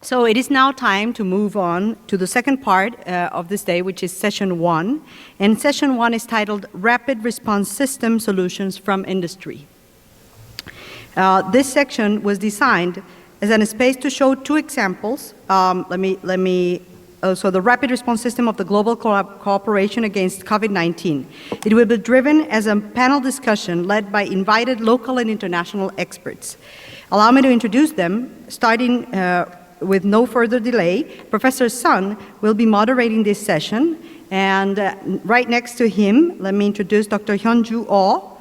So it is now time to move on to the second part of this day, which is Session 1. And Session 1 is titled Rapid Response System Solutions from Industry. This section was designed as a space to show two examples. So the rapid response system of the global cooperation against COVID-19. It will be driven as a panel discussion led by invited local and international experts. Allow me to introduce them, starting with no further delay. Professor Sun will be moderating this session, and right next to him, let me introduce Dr. Hyunju Oh,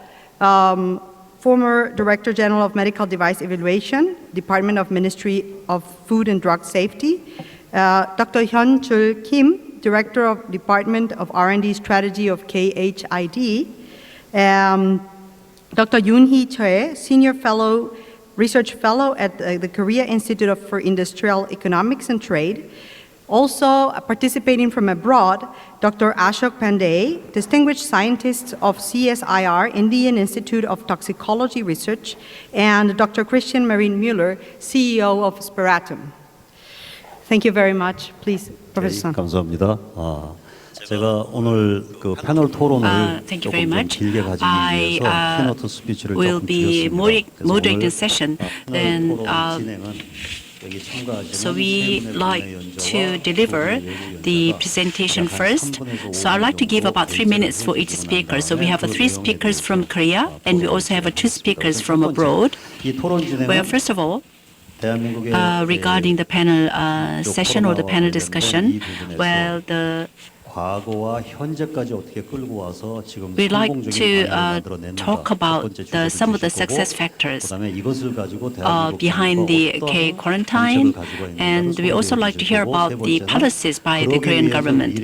former Director General of Medical Device Evaluation, Department of Ministry of Food and Drug Safety, Dr. Hyun-Chul Kim, Director of Department of R&D Strategy of KHID, Dr. Yoon-hee Choi, Senior Fellow, Research Fellow at the Korea Institute for Industrial Economics and Trade. Also participating from abroad, Dr. Ashok Pandey, Distinguished Scientist of CSIR, Indian Institute of Toxicology Research, and Dr. Christian Marine Mueller, CEO of Speratum. Thank you very much. Please, Professor Sun. 감사합니다. 제가 오늘 그 패널 토론을 Thank you very much. 길게 가지기 위해서 키노트 스피치를 will 조금 be 줄였습니다. moderating the session. Then, 진행은 so we like to deliver the presentation first. So I'd like to give about 3 minutes for each speaker. So we have 3 speakers from Korea, and we also have 2 speakers from abroad. Well, first of all, regarding the panel session or the panel discussion, well, we'd like to talk about some of the success factors behind the K quarantine, and we also like to hear about the policies by the Korean government.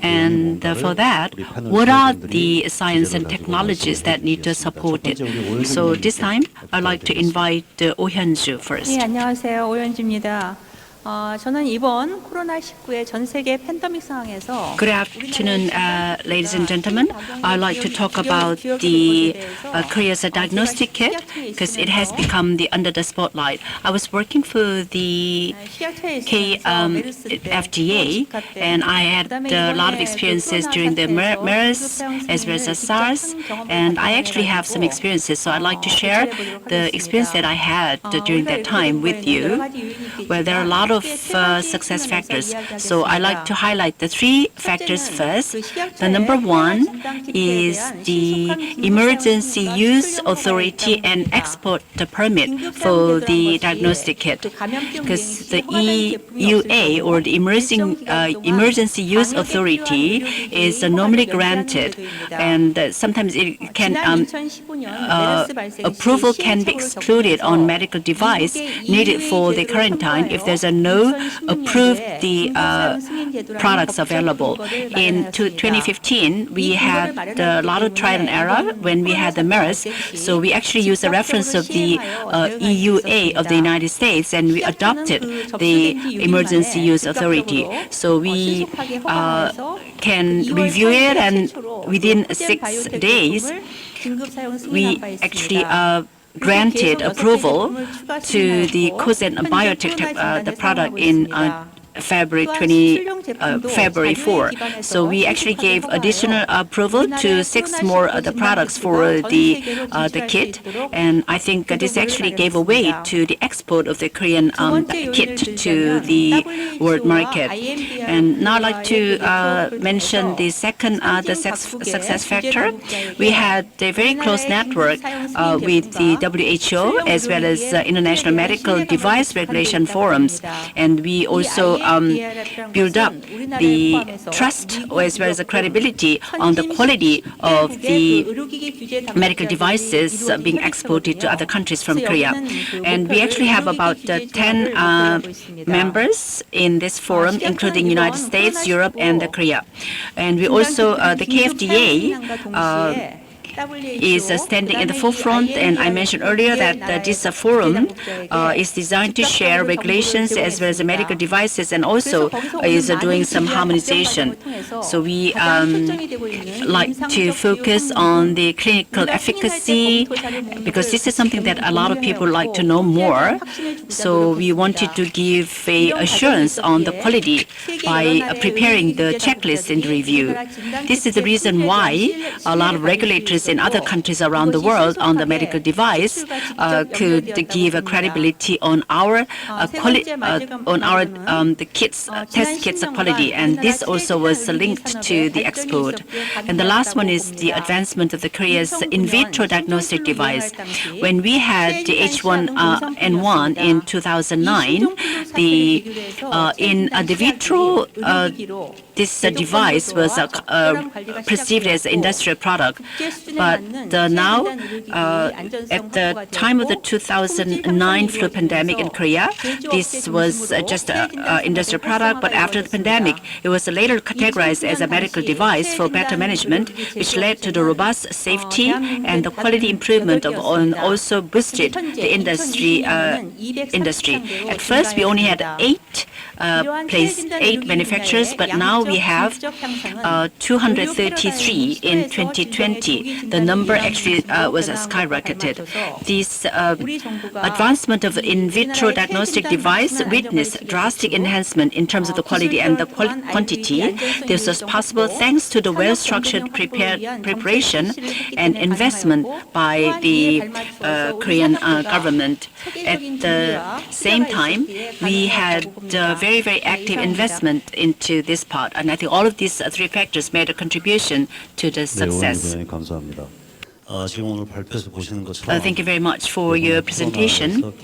And for that, what are the science and technologies that need to support it? So this time, I'd like to invite Oh Hyun-ju first. 네, 안녕하세요. 오현주입니다. 저는 이번 코로나19의 전 세계 팬데믹 상황에서 Good afternoon, ladies and gentlemen. I'd like to talk about the Korea's diagnostic kit because it has become under the spotlight. I was working for the FDA, and I had a lot of experiences during the MERS as well as SARS, and I actually have some experiences, so I'd like to share the experience that I had during that time with you. Well, there are a lot of success factors. So I like to highlight the 3 factors first. The number 1 is the Emergency Use Authority and Export Permit for the diagnostic kit. Because the EUA, or the Emergency Use Authority, is normally granted, and sometimes it can approval can be excluded on medical device needed for the quarantine if there's no approved products available. In 2015, we had a lot of trial and error when we had the MERS, so we actually used a reference of the EUA of the United States, and we adopted the Emergency Use Authority. So we can review it, and within 6 days, we actually granted approval to the Cosen Biotech the product in February 4. So we actually gave additional approval to 6 more of the products for the kit, and I think this actually gave a way to the export of the Korean kit to the world market. And now I'd like to mention the second success factor. We had a very close network with the WHO as well as International Medical Device Regulation Forums, and we also build up the trust as well as the credibility on the quality of the medical devices being exported to other countries from Korea. And we actually have about 10 members in this forum, including United States, Europe, and Korea. And we also, the KFDA is standing in the forefront, and I mentioned earlier that this forum is designed to share regulations as well as medical devices, and also is doing some harmonization. So we like to focus on the clinical efficacy, because this is something that a lot of people like to know more. So we wanted to give a assurance on the quality by preparing the checklist in the review. This is the reason why a lot of regulators in other countries around the world on the medical device could give a credibility on our the kits, test kits quality, and this also was linked to the export. And the last one is the advancement of the Korea's in vitro diagnostic device. When we had the H1N1 in 2009, in the vitro this device was perceived as an industrial product, but now at the time of the 2009 flu pandemic in Korea, this was just an industrial product, but after the pandemic, it was later categorized as a medical device for better management, which led to the robust safety and the quality improvement of, and also boosted the industry. At first, we only had eight manufacturers, but now we have 233 in 2020. The number actually was skyrocketed. This advancement of the in vitro diagnostic device witnessed drastic enhancement in terms of the quality and the quantity. This was possible thanks to the well-structured preparation and investment by the Korean government. At the same time, we had very, very active investment into this part, and I think all of these three factors made a contribution to the success. 감사합니다. 지금 오늘 발표에서 보시는 Thank you very much for your presentation.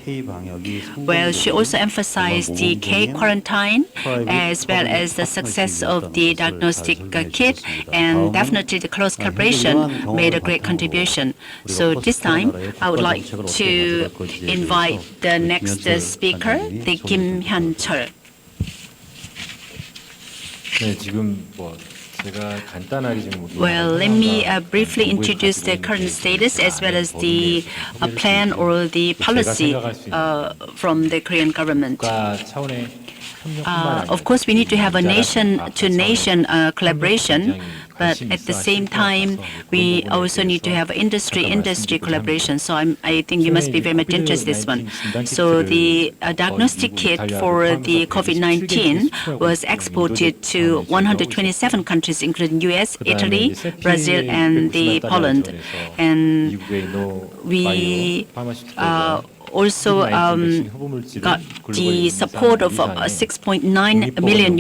Well, she also emphasized the K quarantine as well as the success of the diagnostic kit, and definitely the close collaboration made a great contribution. So this time, I would like to invite the next speaker, the Kim Hyun-chul. 네, 지금 Well, let me briefly introduce the current status as well as the plan or the policy from the Korean government. Of course, we need to have a nation-to-nation collaboration, but at the same time, we also need to have industry-industry collaboration. So I think you must be very much interested in this one. So the diagnostic kit for the COVID-19 was exported to 127 countries, including U.S., Italy, Brazil, and Poland. And we also got the support of $6.9 million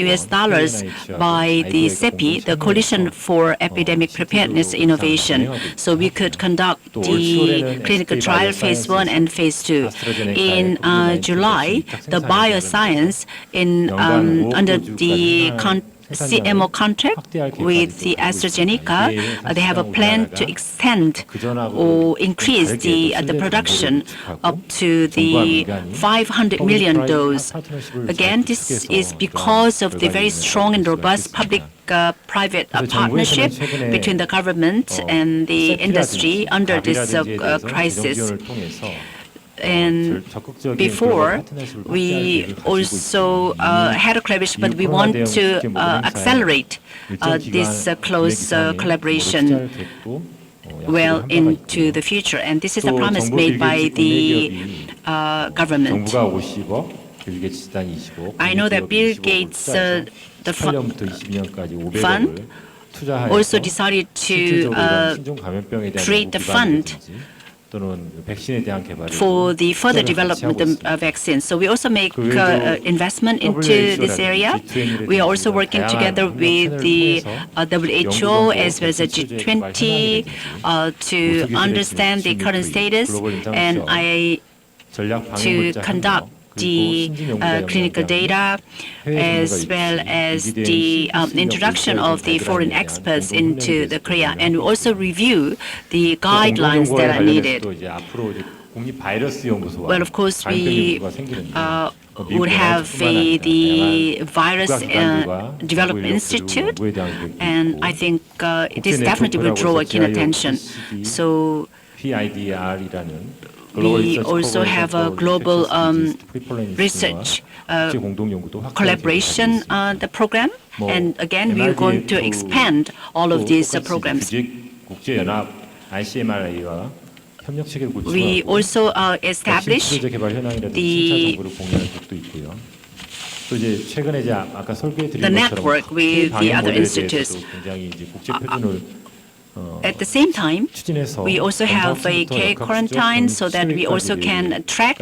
by the CEPI, the Coalition for Epidemic Preparedness Innovation. So we could conduct the clinical trial phase 1 and phase 2. In July, the bioscience under the CMO contract with the AstraZeneca, they have a plan to extend or increase the production up to the 500 million dose. Again, this is because of the very strong and robust public-private partnership between the government and the industry under this crisis. And before, we also had a collaboration, but we want to accelerate this close collaboration well into the future. And this is a promise made by the government. I know that Bill Gates, the fund, also decided to create the fund for the further development of vaccines. So we also make investment into this area. We are also working together with the WHO as well as the G20 to understand the current status and to conduct the clinical data as well as the introduction of the foreign experts into the Korea, and we also review the guidelines that are needed. Well, of course, we would have the Virus Development Institute, and I think it is definitely will draw a keen attention. So we also have a global research collaboration the program, and again we are going to expand all of these programs. We also established the network with the other institutes. At the same time, we also have a care quarantine so that we also can track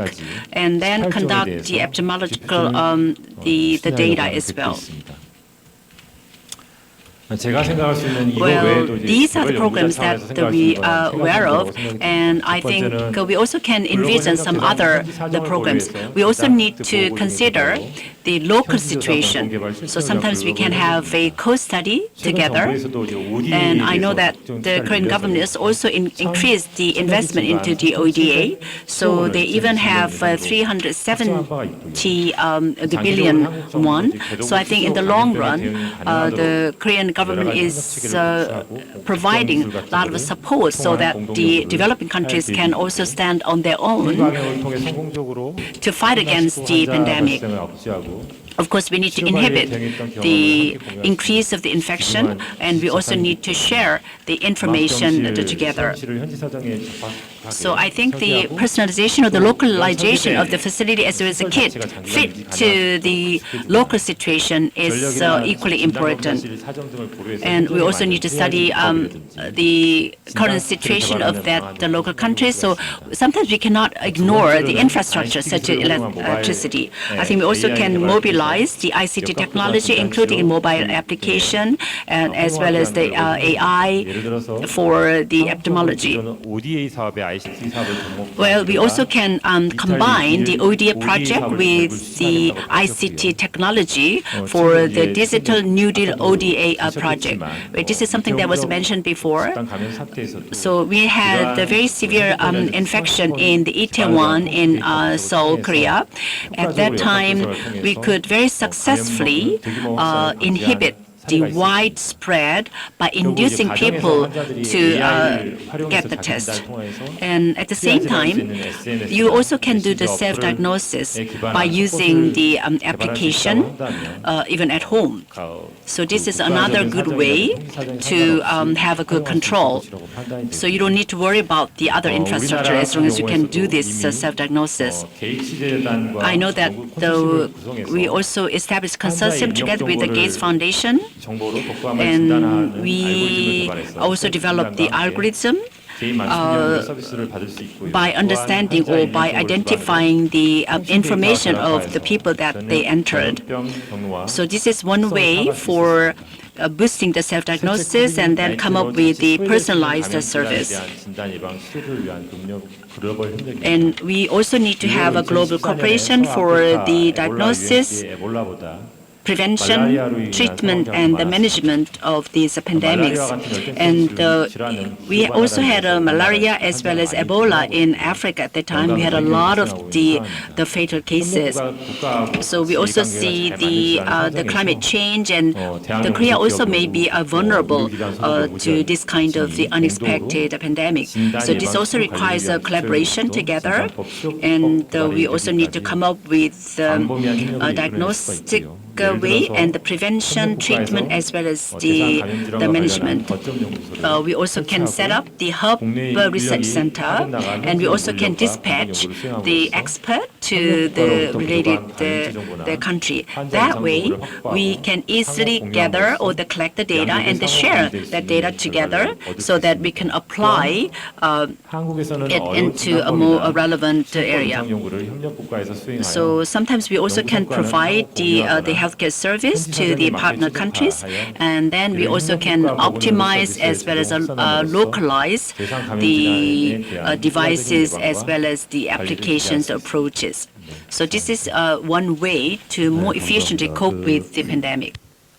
and then conduct the epidemiological the data as well. Well, these are the programs that we are aware of, and I think we also can envision some other programs. We also need to consider the local situation. So sometimes we can have a co-study together, and I know that the Korean government has also increased the investment into the ODA, so they even have 370 billion won. So I think in the long run, the Korean government is providing a lot of support so that the developing countries can also stand on their own to fight against the pandemic. Of course, we need to inhibit the increase of the infection, and we also need to share the information together. So I think the personalization or the localization of the facility as well as the kit fit to the local situation is equally important. And we also need to study the current situation of the local countries. So sometimes we cannot ignore the infrastructure such as electricity. I think we also can mobilize the ICT technology, including in mobile application, and as well as the AI for the epidemiology. Well, we also can combine the ODA project with the ICT technology for the Digital New Deal ODA project. This is something that was mentioned before. So we had a very severe infection in the Itaewon in Seoul, Korea. At that time, we could very successfully inhibit the widespread by inducing people to get the test. And at the same time, you also can do the self-diagnosis by using the application even at home. So this is another good way to have a good control. So you don't need to worry about the other infrastructure as long as you can do this self-diagnosis. I know that we also established consortium together with the Gates Foundation, and we also developed the algorithm by understanding or by identifying the information of the people that they entered. So this is one way for boosting the self-diagnosis and then come up with the personalized service. And we also need to have a global cooperation for the diagnosis, prevention, treatment, and the management of these pandemics. And we also had malaria as well as Ebola in Africa at the time. We had a lot of the fatal cases. So we also see the climate change, and the Korea also may be vulnerable to this kind of the unexpected pandemic. So this also requires a collaboration together, and we also need to come up with a diagnostic way and the prevention, treatment, as well as the management. We also can set up the hub research center, and we also can dispatch the expert to the related the country. That way, we can easily gather or collect the data and share that data together so that we can apply it into a more relevant area. So sometimes we also can provide the healthcare service to the partner countries, and then we also can optimize as well as localize the devices as well as the applications approaches. So this is one way to more efficiently cope with the pandemic.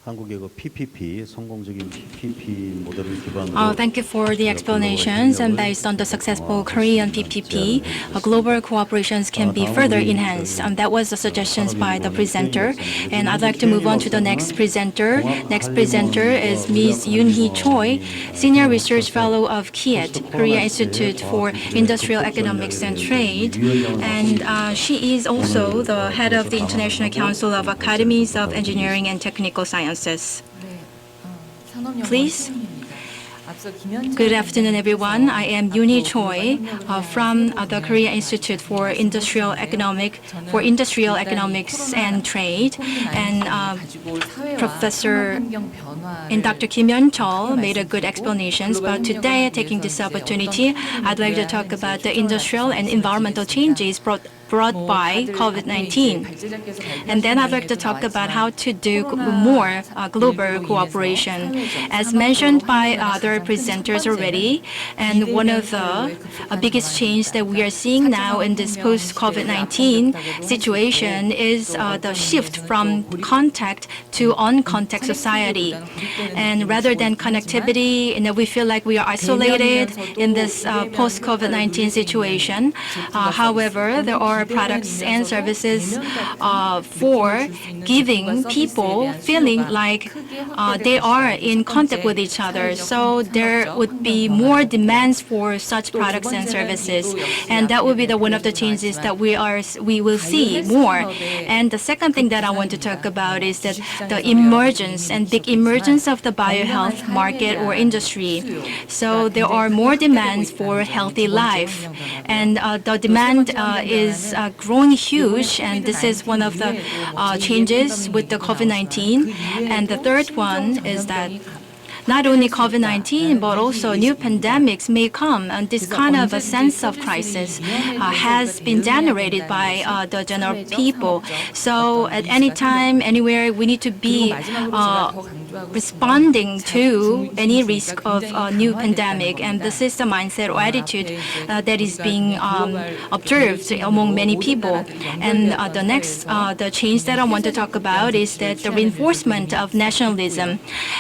한국의 그 PPP 성공적인 PPP 모델을 기반으로 Thank you for the explanations. And based on the successful Korean PPP, global cooperations can be further enhanced. That was the suggestions by the presenter. And I'd like to move on to the next presenter. Next presenter is Ms. Yoon-hee Choi, Senior Research Fellow of KIET, Korea Institute for Industrial Economics and Trade. And she is also the head of the International Council of Academies of Engineering and Technical Sciences. Please. Good afternoon, everyone. I am Yoon-hee Choi from the Korea Institute for Industrial Economics and Trade, and Professor and Dr. Kim Yeon-chul made a good explanations. But today, taking this opportunity, I'd like to talk about the industrial and environmental changes brought by COVID-19. And then I'd like to talk about how to do more global cooperation. As mentioned by other presenters already, and one of the biggest change that we are seeing now in this post-COVID-19 situation is the shift from contact to on-contact society. And rather than connectivity, we feel like we are isolated in this post-COVID-19 situation. However, there are products and services for giving people feeling like they are in contact with each other. So there would be more demands for such products and services, and that would be one of the changes that we will see more. And the second thing that I want to talk about is that the emergence and big emergence of the biohealth market or industry. So there are more demands for healthy life, and the demand is growing huge, and this is one of the changes with the COVID-19. And the third one is that not only COVID-19, but also new pandemics may come, and this kind of a sense of crisis has been generated by the general people. So at any time, anywhere, we need to be responding to any risk of a new pandemic, and this is the mindset or attitude that is being observed among many people. And the next, the change that I want to talk about is that the reinforcement of nationalism,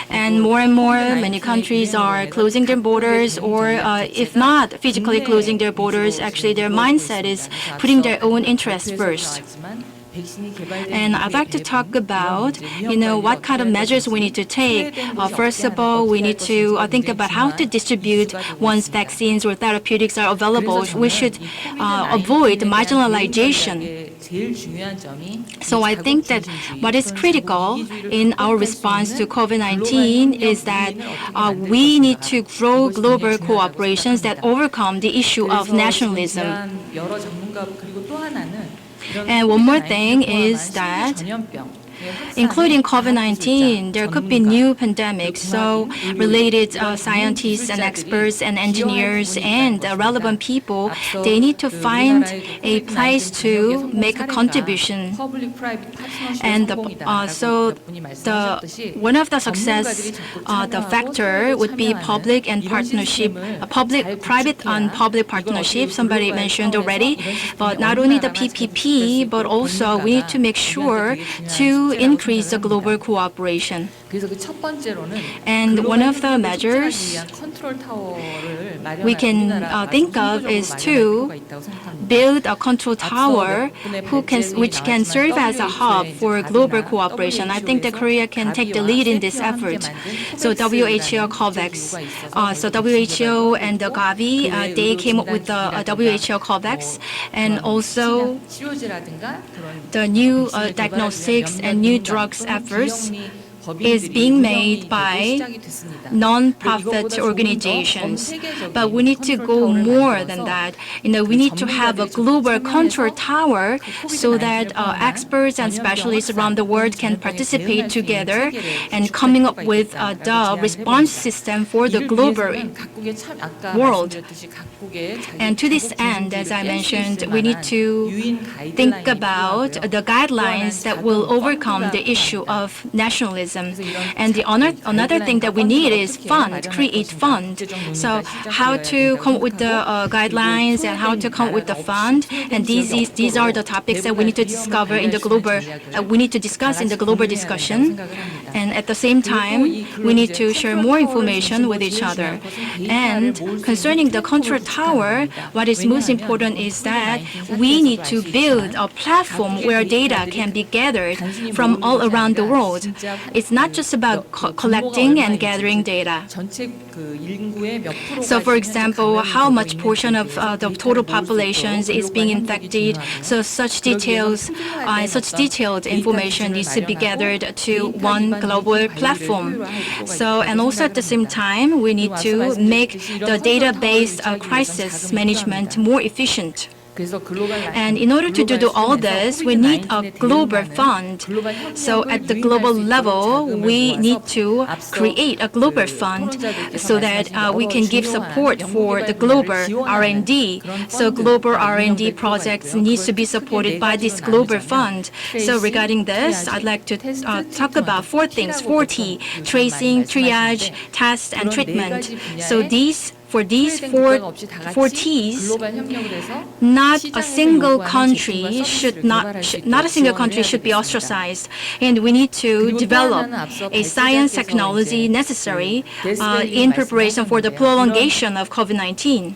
and more, many countries are closing their borders, or if not physically closing their borders, actually their mindset is putting their own interests first. And I'd like to talk about, what kind of measures we need to take. First of all, we need to think about how to distribute once vaccines or therapeutics are available. We should avoid marginalization. So I think that what is critical in our response to COVID-19 is that we need to grow global cooperations that overcome the issue of nationalism. And one more thing is that including COVID-19, there could be new pandemics. So related scientists and experts and engineers and relevant people, they need to find a place to make a contribution. And one of the success, the factor would be public and partnership, private and public partnership. Somebody mentioned already, but not only the PPP, but also we need to make sure to increase the global cooperation. And one of the measures we can think of is to build a control tower which can serve as a hub for global cooperation. I think that Korea can take the lead in this effort. So WHO COVAX, so WHO and the Gavi, they came up with the WHO COVAX, and also the new diagnostics and new drugs efforts is being made by non-profit organizations. But we need to go more than that. We need to have a global control tower so that experts and specialists around the world can participate together and coming up with the response system for the global world. And to this end, as I mentioned, we need to think about the guidelines that will overcome the issue of nationalism. mechanism. And the another thing that we need is create fund. So how to come up with the guidelines and how to come up with the fund. And these are the topics that we need to discover in the global, we need to discuss in the global discussion. And at the same time, we need to share more information with each other. And concerning the control tower, what is most important is that we need to build a platform where data can be gathered from all around the world. It's not just about collecting and gathering data. So for example, how much portion of the total populations is being infected. So such detailed information needs to be gathered to one global platform. So, and also at the same time, we need to make the data-based crisis management more efficient. And in order to do all this, we need a global fund. So at the global level, we need to create a global fund so that we can give support for the global R&D. So global R&D projects needs to be supported by this global fund. So regarding this, I'd like to talk about 4 things: 4T: tracing, triage, test, and treatment. So for these four T's, not a single country should be ostracized, and we need to develop a science technology necessary in preparation for the prolongation of COVID-19.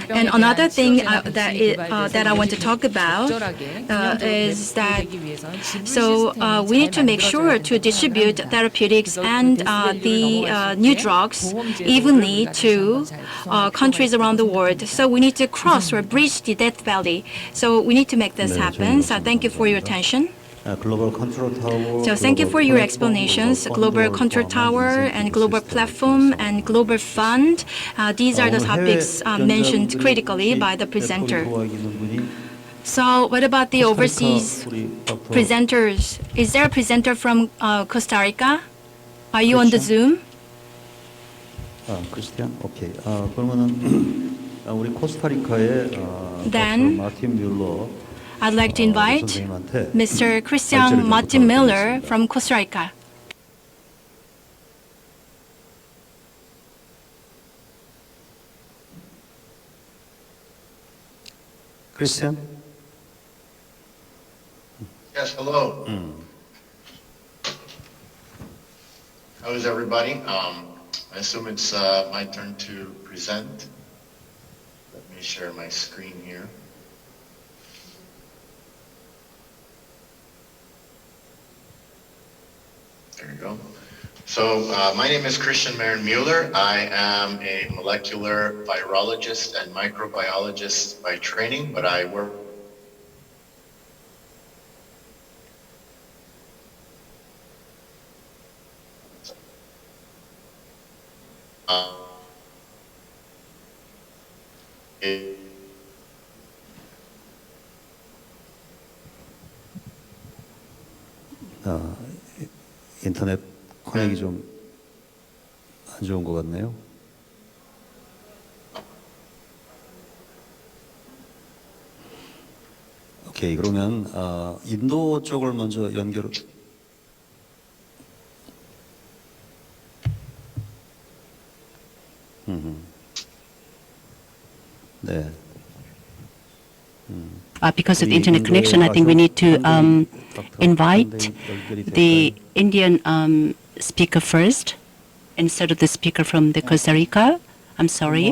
And another thing that I want to talk about is that we need to make sure to distribute therapeutics and the new drugs evenly to countries around the world. So we need to cross or bridge the Death Valley. So we need to make this happen. So thank you for your attention. So thank you for your explanations. Global Control Tower and Global Platform and Global Fund. These are the topics mentioned critically by the presenter. So what about the overseas presenters? Is there a presenter from Costa Rica? Are you on the Zoom? 크리스티안? 오케이. 그러면은 우리 코스타리카의 Then 마틴 뮬러 I'd like to invite Mr. Christian Martin Miller from Costa Rica. 크리스티안? Yes, hello. How is everybody? I assume it's my turn to present. Let me share my screen here. There you go. So my name is Christian Marin Mueller. I am a molecular virologist and microbiologist by training, but I work 인터넷 커넥이 좀 안 좋은 것 같네요. 오케이, 그러면 인도 쪽을 먼저 연결. 네. Because of the internet connection, I think we need to invite the Indian speaker first instead of the speaker from the Costa Rica. I'm sorry.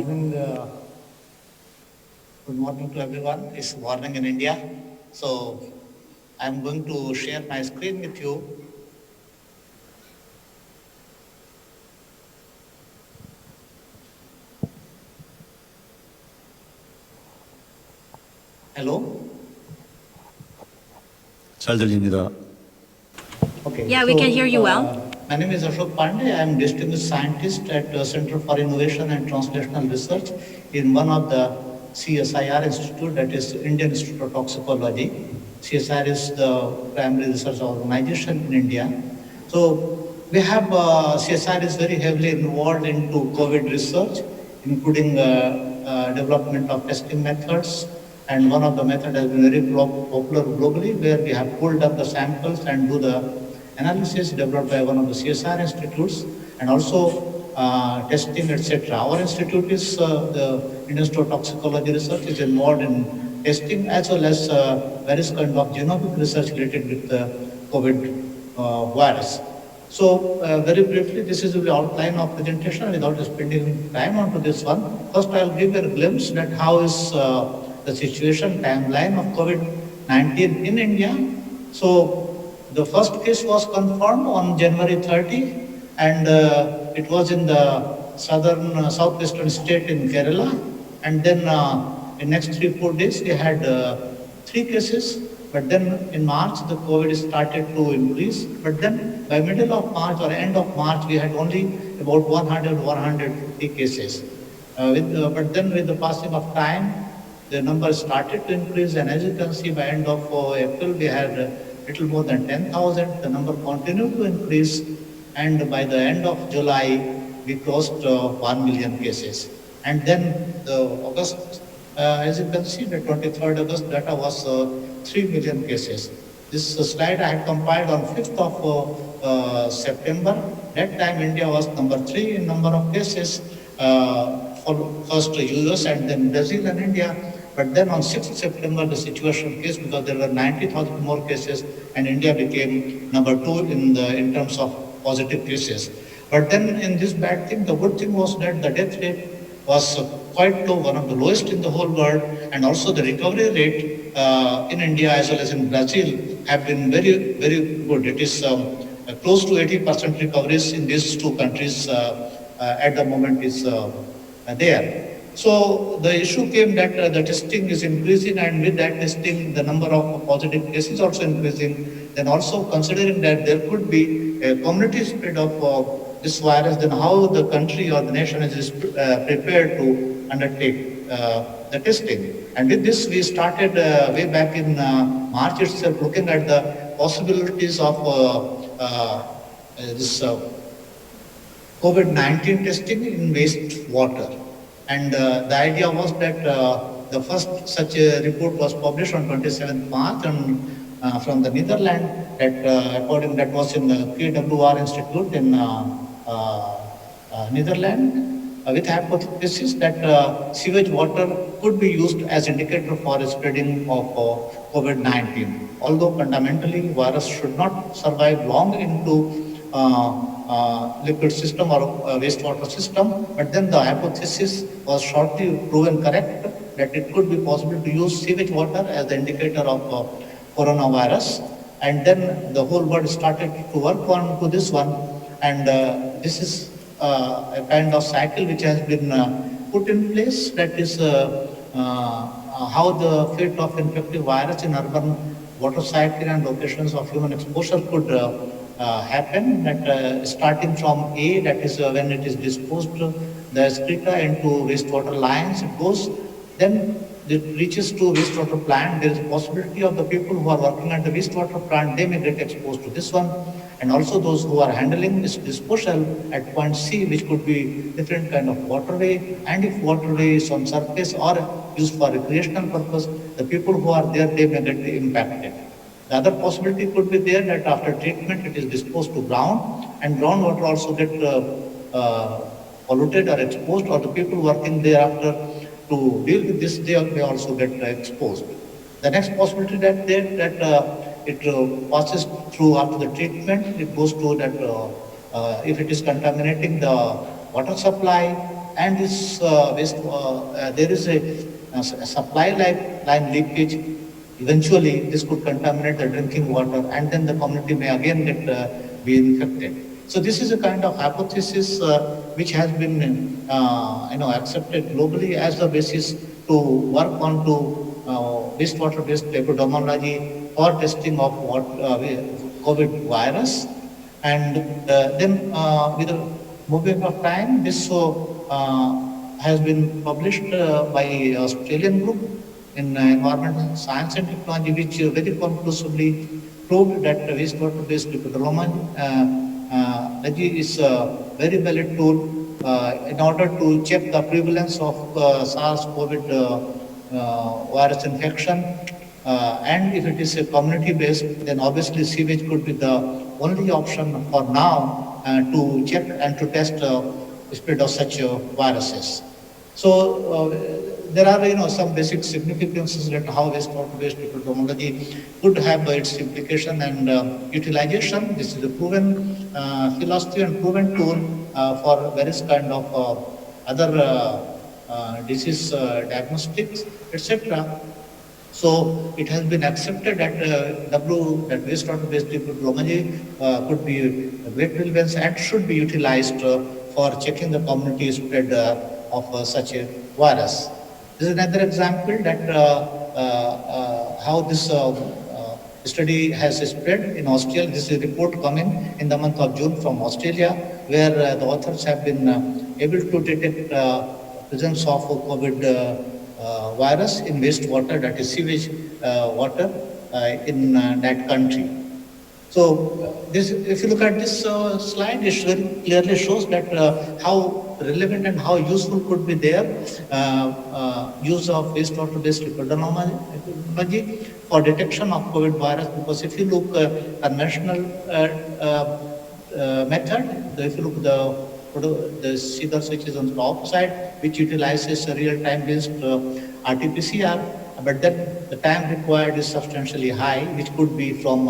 Good morning to everyone. It's morning in India. So I'm going to share my screen with you. Hello? 잘 들립니다. Okay. Yeah, we can hear you well. My name is Ashok Pandey. I am distinguished scientist at the Center for Innovation and Translational Research in one of the CSIR institute, that is Indian Institute of Toxicology. CSIR is the primary research organization in India. So we have, CSIR is very heavily involved into COVID research, including development of testing methods. And one of the methods has been very popular globally, where we have pulled up the samples and do the analysis developed by one of the CSR institutes, and also testing, etc. Our institute is the Institute of Toxicology Research is involved in testing as well as various kind of genomic research related with the COVID virus. So very briefly, this is the outline of presentation without spending time onto this one. First, I'll give a glimpse that how is the situation timeline of COVID-19 in India. So the first case was confirmed on January 30, and it was in the southwestern state in Kerala. And then in next 3-4 days, we had 3 cases. But then in March, the COVID started to increase. But then by middle of March or end of March, we had only about 150 cases. But then with the passing of time, the number started to increase. And as you can see, by end of April, we had little more than 10,000. The number continued to increase. And by the end of July, we crossed 1 million cases. And then the August, as you can see, the 23rd August data was 3 million cases. This slide I had compiled on 5th of September. That time India was number 3 in number of cases, for first US and then Brazil and India. But then on 6th September, the situation case, because there were 90,000 more cases, and India became number 2 in terms of positive cases. But then in this bad thing, the good thing was that the death rate was quite low, one of the lowest in the whole world, and also the recovery rate in India as well as in Brazil have been very, very good. It is close to 80% recoveries in these 2 countries at the moment is there. So the issue came that the testing is increasing, and with that testing, the number of positive cases also increasing. Then also considering that there could be a community spread of this virus, then how the country or the nation is prepared to undertake the testing. And with this, we started way back in March itself, looking at the possibilities of this COVID-19 testing in wastewater. And the idea was that the first such a report was published on 27th March and from the Netherlands, that according that was in the KWR Institute in Netherlands, with hypothesis that sewage water could be used as indicator for spreading of COVID-19. Although fundamentally virus should not survive long into liquid system or wastewater system, but then the hypothesis was shortly proven correct that it could be possible to use sewage water as the indicator of coronavirus. And then the whole world started to work on to this one, and this is a kind of cycle which has been put in place, that is how the fate of infective virus in urban water cycle and locations of human exposure could happen, that starting from A, that is when it is disposed, the excreta into wastewater lines, it goes, then it reaches to wastewater plant. There is a possibility of the people who are working at the wastewater plant, they may get exposed to this one, and also those who are handling this disposal at point C, which could be different kind of waterway, and if waterway is on surface or used for recreational purpose, the people who are there, they may get impacted. The other possibility could be there that after treatment it is disposed to ground, and groundwater also get polluted or exposed, or the people working thereafter to deal with this, they may also get exposed. The next possibility that it passes through after the treatment, it goes to that if it is contaminating the water supply, and this waste, there is a supply line leakage. Eventually, this could contaminate the drinking water, and then the community may again be infected. So this is a kind of hypothesis which has been accepted globally as the basis to work on to wastewater-based epidemiology for testing of COVID virus. And then with the moving of time, this has been published by Australian group in Environmental Science and Technology, which very conclusively proved that wastewater-based epidemiology is a very valid tool in order to check the prevalence of SARS-CoV virus infection. And if it is a community-based, then obviously sewage could be the only option for now to check and to test spread of such viruses. So there are some basic significances that how wastewater-based epidemiology could have its implication and utilization. This is a proven philosophy and proven tool for various kind of other disease diagnostics, etc. So it has been accepted that that wastewater-based epidemiology could be a great relevance and should be utilized for checking the community spread of such a virus. This is another example that how this study has spread in Australia. This is a report coming in the month of June from Australia, where the authors have been able to detect presence of COVID virus in wastewater, that is sewage water in that country. So this, if you look at this slide, it very clearly shows that how relevant and how useful could be their use of wastewater-based epidemiology for detection of COVID virus. Because if you look conventional method, if you look the figures which is on the top side, which utilizes a real-time based RT-PCR, but then the time required is substantially high, which could be from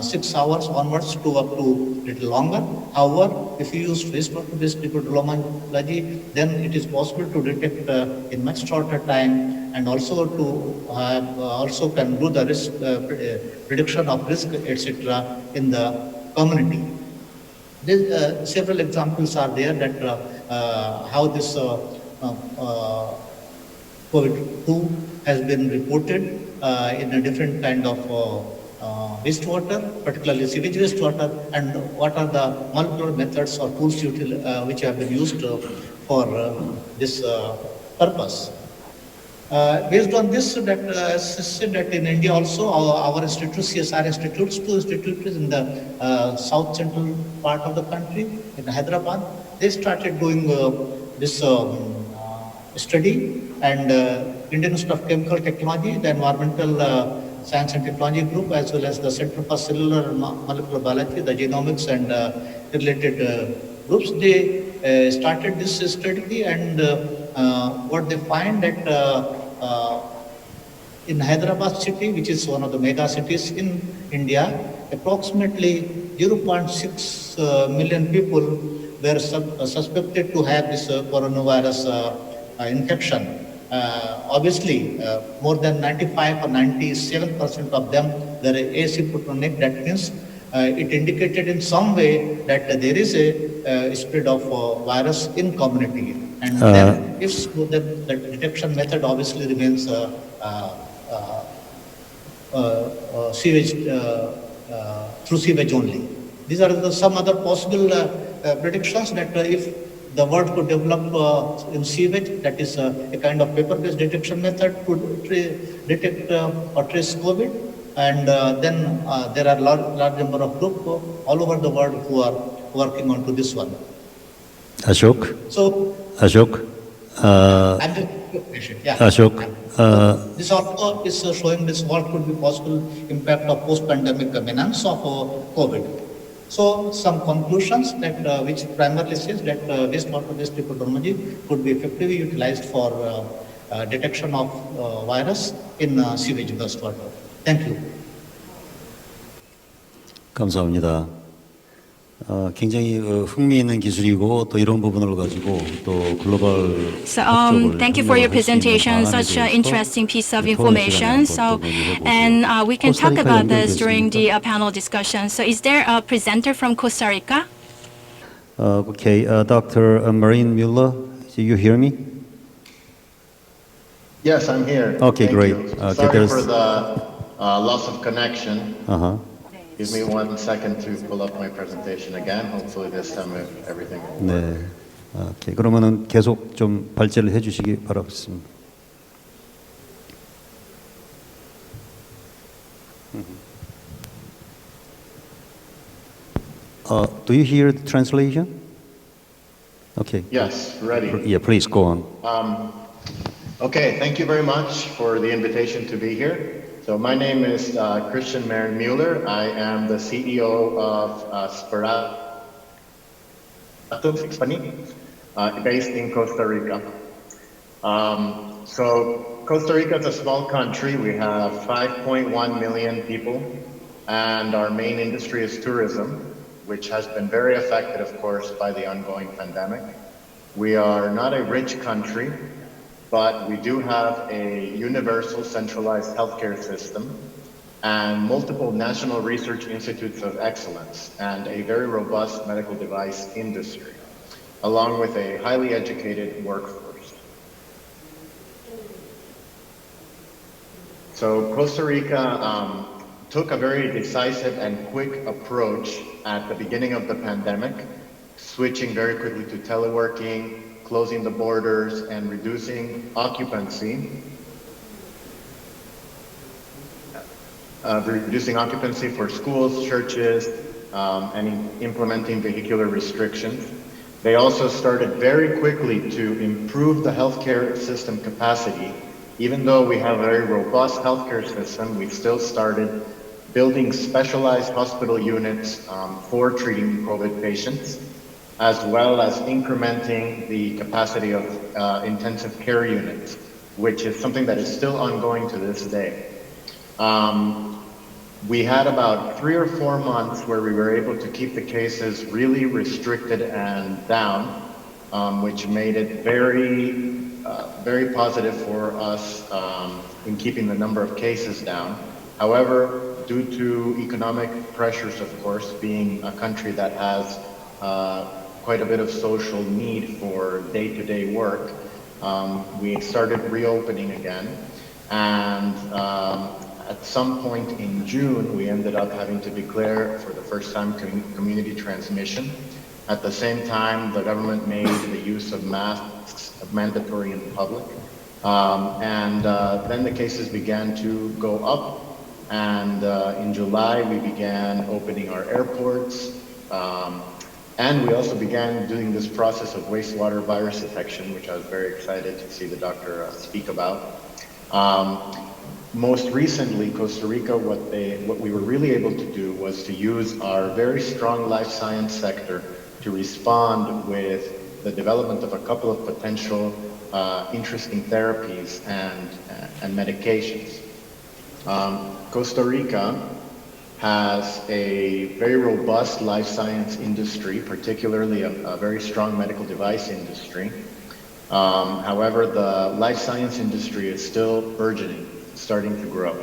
6 hours onwards to up to little longer. However, if you use wastewater-based epidemiology, then it is possible to detect in much shorter time, and also to have also can do the risk prediction of risk, etc. in the community. Several examples are there that how this COVID-2 has been reported in a different kind of wastewater, particularly sewage wastewater, and what are the molecular methods or tools which have been used for this purpose. Based on this, that as I said, that in India also our institute, CSR institutes, 2 institutes in the south central part of the country, in Hyderabad, they started doing this study, and Indian Institute of Chemical Technology, the Environmental Science and Technology Group, as well as the Center for Cellular and Molecular Biology, the genomics and related groups, they started this study, and what they find that in Hyderabad city, which is one of the mega cities in India, approximately 0.6 million people were suspected to have this coronavirus infection. Obviously, more than 95 or 97% of them were asymptomatic. That means it indicated in some way that there is a spread of virus in community. And then if so, the detection method obviously remains sewage, through sewage only. These are some other possible predictions that if the world could develop in sewage, that is a kind of paper-based detection method to detect or trace COVID. And then there are large number of groups all over the world who are working on to this one. Ashok? So, Ashok? I'm the patient, yeah. Ashok? This also is showing this what could be possible impact of post-pandemic menace of COVID. So some conclusions that which primarily says that wastewater-based epidemiology could be effectively utilized for detection of virus in sewage wastewater. Thank you. 감사합니다. 굉장히 흥미있는 기술이고 또 이런 부분을 가지고 또 글로벌 So thank you for your presentation, such an interesting piece of information. So, and we can talk about this during the panel discussion. So is there a presenter from Costa Rica? Okay, Dr. Marine Mueller, do you hear me? Yes, I'm here. Okay, Thank great. you. Okay, Sorry there's- for the loss of connection. Uh-huh. Give me 1 second to pull up my presentation again. Hopefully this time everything will work. 네. 오케이. 그러면은 계속 좀 발제를 해주시기 바라겠습니다. Do you hear the translation? Okay. Yes, ready. Yeah, please go on. Okay, thank you very much for the invitation to be here. So my name is Christian Marin Mueller. I am the CEO of Speratum Company based in Costa Rica. So Costa Rica is a small country. We have 5.1 million people, and our main industry is tourism, which has been very affected, of course, by the ongoing pandemic. We are not a rich country, but we do have a universal centralized healthcare system and multiple national research institutes of excellence and a very robust medical device industry, along with a highly educated workforce. So Costa Rica took a very decisive and quick approach at the beginning of the pandemic, switching very quickly to teleworking, closing the borders, and reducing occupancy. For schools, churches, and implementing vehicular restrictions. They also started very quickly to improve the healthcare system capacity. Even though we have a very robust healthcare system, we still started building specialized hospital units for treating COVID patients, as well as incrementing the capacity of intensive care units, which is something that is still ongoing to this day. We had about 3 or 4 months where we were able to keep the cases really restricted and down, which made it very positive for us in keeping the number of cases down. However, due to economic pressures, of course, being a country that has quite a bit of social need for day-to-day work, we started reopening again. And at some point in June, we ended up having to declare for the first time community transmission. At the same time, the government made the use of masks mandatory in public. Then the cases began to go up. And in July, we began opening our airports. And we also began doing this process of wastewater virus detection, which I was very excited to see the doctor speak about. Most recently, Costa Rica, what we were really able to do was to use our very strong life science sector to respond with the development of a couple of potential interesting therapies and medications. Costa Rica has a very robust life science industry, particularly a very strong medical device industry. However, the life science industry is still burgeoning, starting to grow.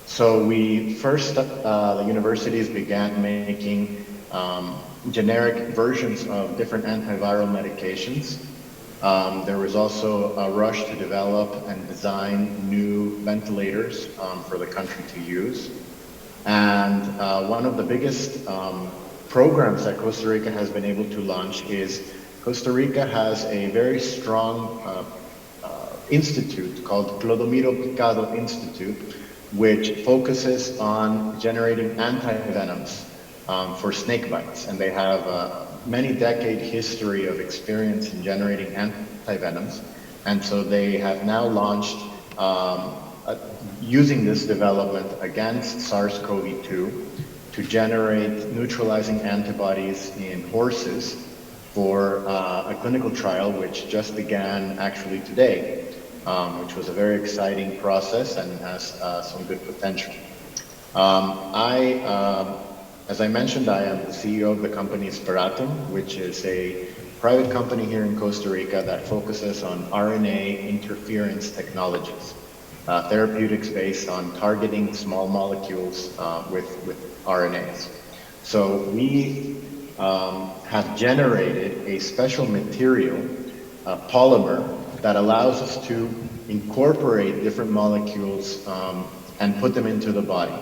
So we first, the universities began making generic versions of different antiviral medications. There was also a rush to develop and design new ventilators for the country to use. And one of the biggest programs that Costa Rica has been able to launch is Costa Rica has a very strong institute called Clodomiro Picado Institute, which focuses on generating antivenoms for snake bites. And they have many decade history of experience in generating antivenoms. And so they have now launched using this development against SARS-CoV-2 to generate neutralizing antibodies in horses for a clinical trial which just began actually today, which was a very exciting process and has some good potential. As I mentioned, I am the CEO of the company Speratum, which is a private company here in Costa Rica that focuses on RNA interference technologies, therapeutics based on targeting small molecules with RNAs. So we have generated a special material, a polymer, that allows us to incorporate different molecules and put them into the body.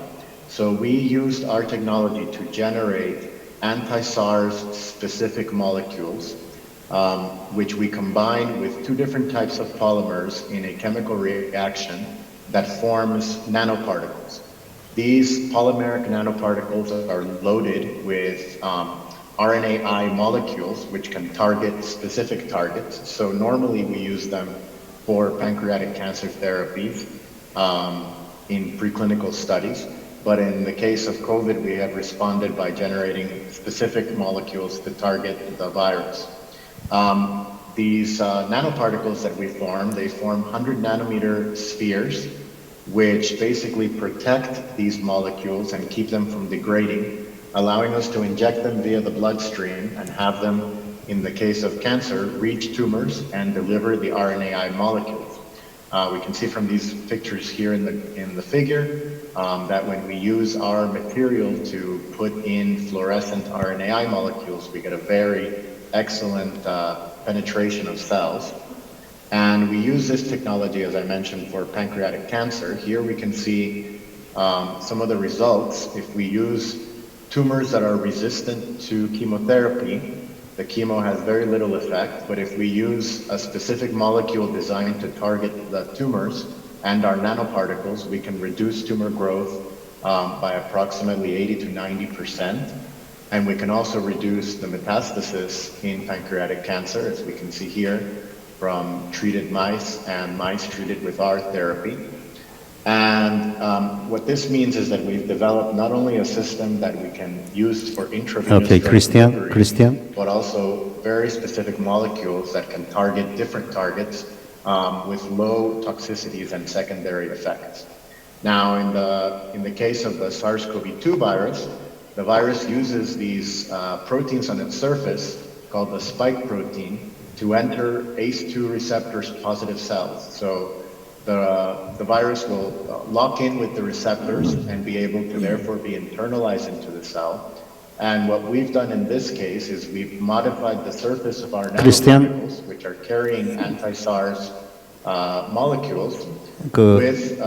So we used our technology to generate anti-SARS specific molecules, which we combined with 2 different types of polymers in a chemical reaction that forms nanoparticles. These polymeric nanoparticles are loaded with RNAi molecules, which can target specific targets. So normally we use them for pancreatic cancer therapies. in preclinical studies. But in the case of COVID, we have responded by generating specific molecules to target the virus. These nanoparticles that we form, they form 100 nanometer spheres, which basically protect these molecules and keep them from degrading, allowing us to inject them via the bloodstream and have them, in the case of cancer, reach tumors and deliver the RNAi molecules. We can see from these pictures here in the figure that when we use our material to put in fluorescent RNAi molecules, we get a very excellent penetration of cells. And we use this technology, as I mentioned, for pancreatic cancer. Here we can see some of the results. If we use tumors that are resistant to chemotherapy, the chemo has very little effect, but if we use a specific molecule designed to target the tumors and our nanoparticles, we can reduce tumor growth by approximately 80 to 90%. And we can also reduce the metastasis in pancreatic cancer, as we can see here, from treated mice and mice treated with our therapy. And what this means is that we've developed not only a system that we can use for intravenous delivery, but also very specific molecules that can target different targets with low toxicities and secondary effects. Now, in the case of the SARS-CoV-2 virus, the virus uses these proteins on its surface called the spike protein to enter ACE2 receptors positive cells. So the virus will lock in with the receptors and be able to therefore be internalized into the cell. And what we've done in this case is we've modified the surface of our nanoparticles, which are carrying anti-SARS molecules with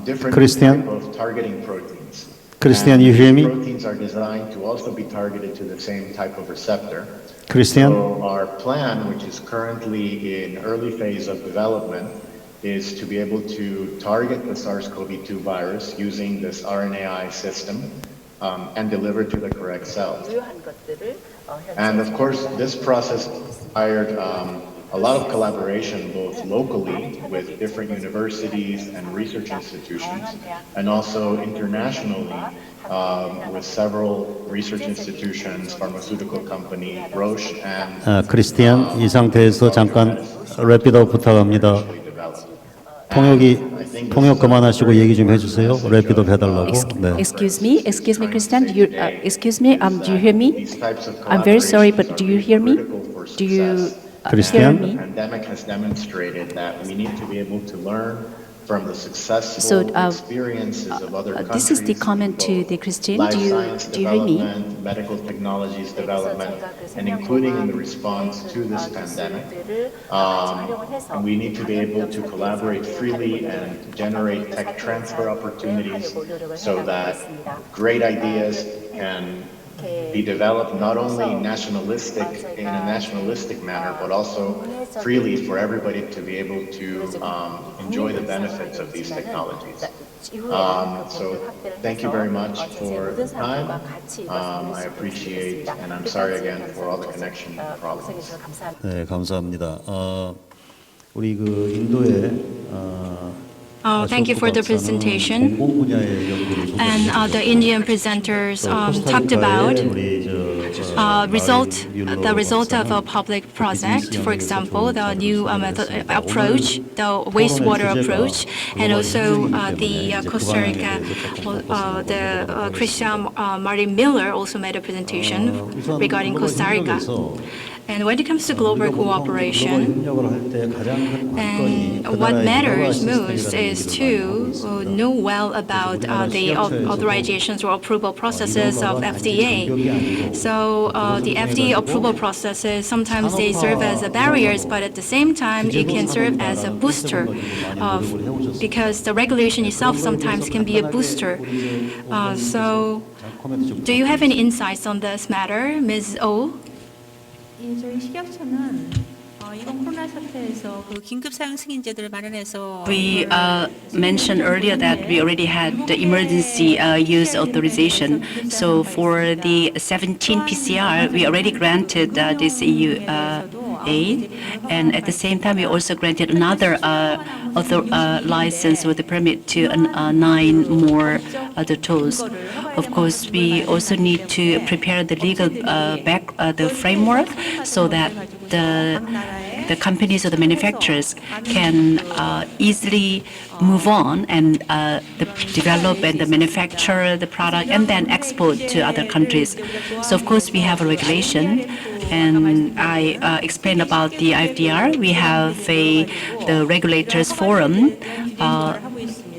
different type of targeting proteins. Christian, you hear me? Proteins are designed to also be targeted to the same type of receptor. Christian? So our plan, which is currently in early phase of development, is to be able to target the SARS-CoV-2 virus using this RNAi system and deliver to the correct cells. And of course, this process required a lot of collaboration, both locally with different universities and research institutions, and also internationally with several research institutions, pharmaceutical company, Roche, and 크리스티안, 이 상태에서 잠깐 랩피드업 부탁합니다. 통역 그만하시고 얘기 좀 해주세요. 랩피드업 해달라고. 네. Excuse me, Christian. Do you hear me? I'm very sorry, but do you hear me? Do you hear me? The pandemic has demonstrated that we need to be able to learn from the successful experiences of other countries. This is the comment to the Christian. Do you hear me? Medical technologies development, and including in the response to this pandemic. And we need to be able to collaborate freely and generate tech transfer opportunities so that great ideas can be developed not only in a nationalistic manner, but also freely for everybody to be able to enjoy the benefits of these technologies. So thank you very much for the time. I appreciate, and I'm sorry again for all the connection problems. 네, 감사합니다. 우리 그 인도의 Thank you for the presentation. And the Indian presenters talked about the result of a public project, for example, the new approach, the wastewater approach, and also the Costa Rica, the Christian Martin Miller also made a presentation regarding Costa Rica. And when it comes to global cooperation, and what matters most is to know well about the authorizations or approval processes of FDA. So the FDA approval processes, sometimes they serve as barriers, but at the same time, it can serve as a booster because the regulation itself sometimes can be a booster. So do you have any insights on this matter, Ms. Oh? 저희 식약처는 이번 코로나 사태에서 그 긴급 사용 승인제들을 마련해서 We mentioned earlier that we already had the emergency use authorization. So for the 17 PCR, we already granted this aid, and at the same time, we also granted another license with the permit to 9 more other tools. Of course, we also need to prepare the legal the framework so that the companies or the manufacturers can easily move on and develop and manufacture the product and then export to other countries. So of course we have a regulation, and I explained about the IFDR. We have the regulators forum,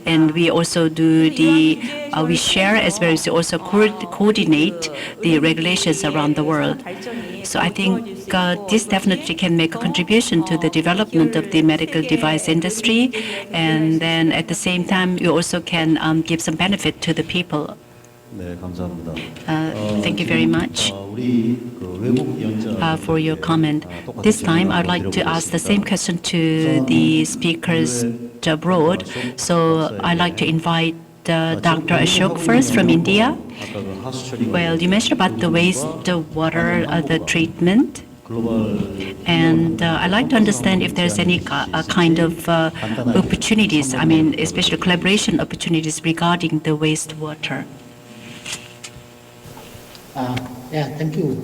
and we also do we share as well as also coordinate the regulations around the world. So I think this definitely can make a contribution to the development of the medical device industry, and then at the same time, you also can give some benefit to the people. 네, 감사합니다. Thank you very much for your comment. This time, I'd like to ask the same question to the speakers abroad. So I'd like to invite Dr. Ashok first from India. Well, you mentioned about the wastewater, the treatment. And I'd like to understand if there's any kind of opportunities, I mean, especially collaboration opportunities regarding the wastewater. Yeah, thank you.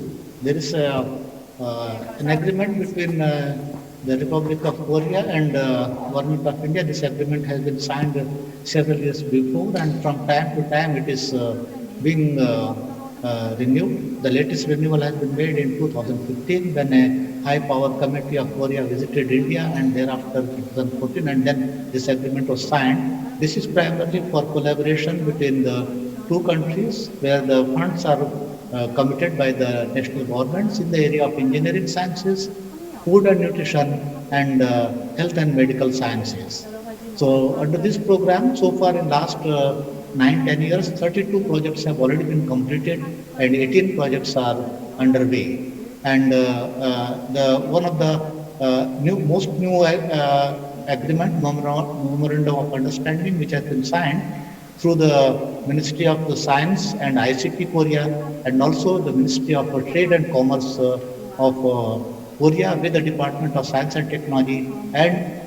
There is an agreement between the Republic of Korea and Government of India. This agreement has been signed several years before, and from time to time it is being renewed. The latest renewal has been made in 2015 when a high power committee of Korea visited India, and thereafter 2014, and then this agreement was signed. This is primarily for collaboration between the two countries, where the funds are committed by the national governments in the area of engineering sciences, food and nutrition, and health and medical sciences. So under this program, so far in last 9-10 years, 32 projects have already been completed and 18 projects are underway. And one of the most new agreement, memorandum of understanding, which has been signed through the Ministry of the Science and ICT Korea, and also the Ministry of Trade and Commerce of Korea with the Department of Science and Technology, and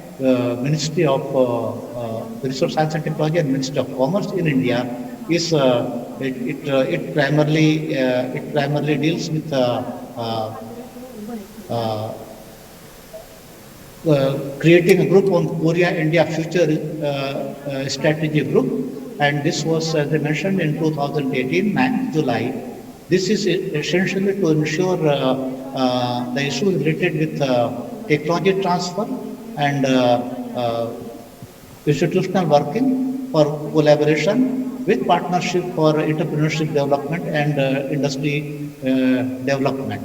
Ministry of Resource Science and Technology and Ministry of Commerce in India, is it primarily deals with creating a group on Korea-India Future Strategy Group, and this was, as I mentioned, in 2018, 9th July. This is essentially to ensure the issue related with technology transfer and institutional working for collaboration with partnership for entrepreneurship development and industry development.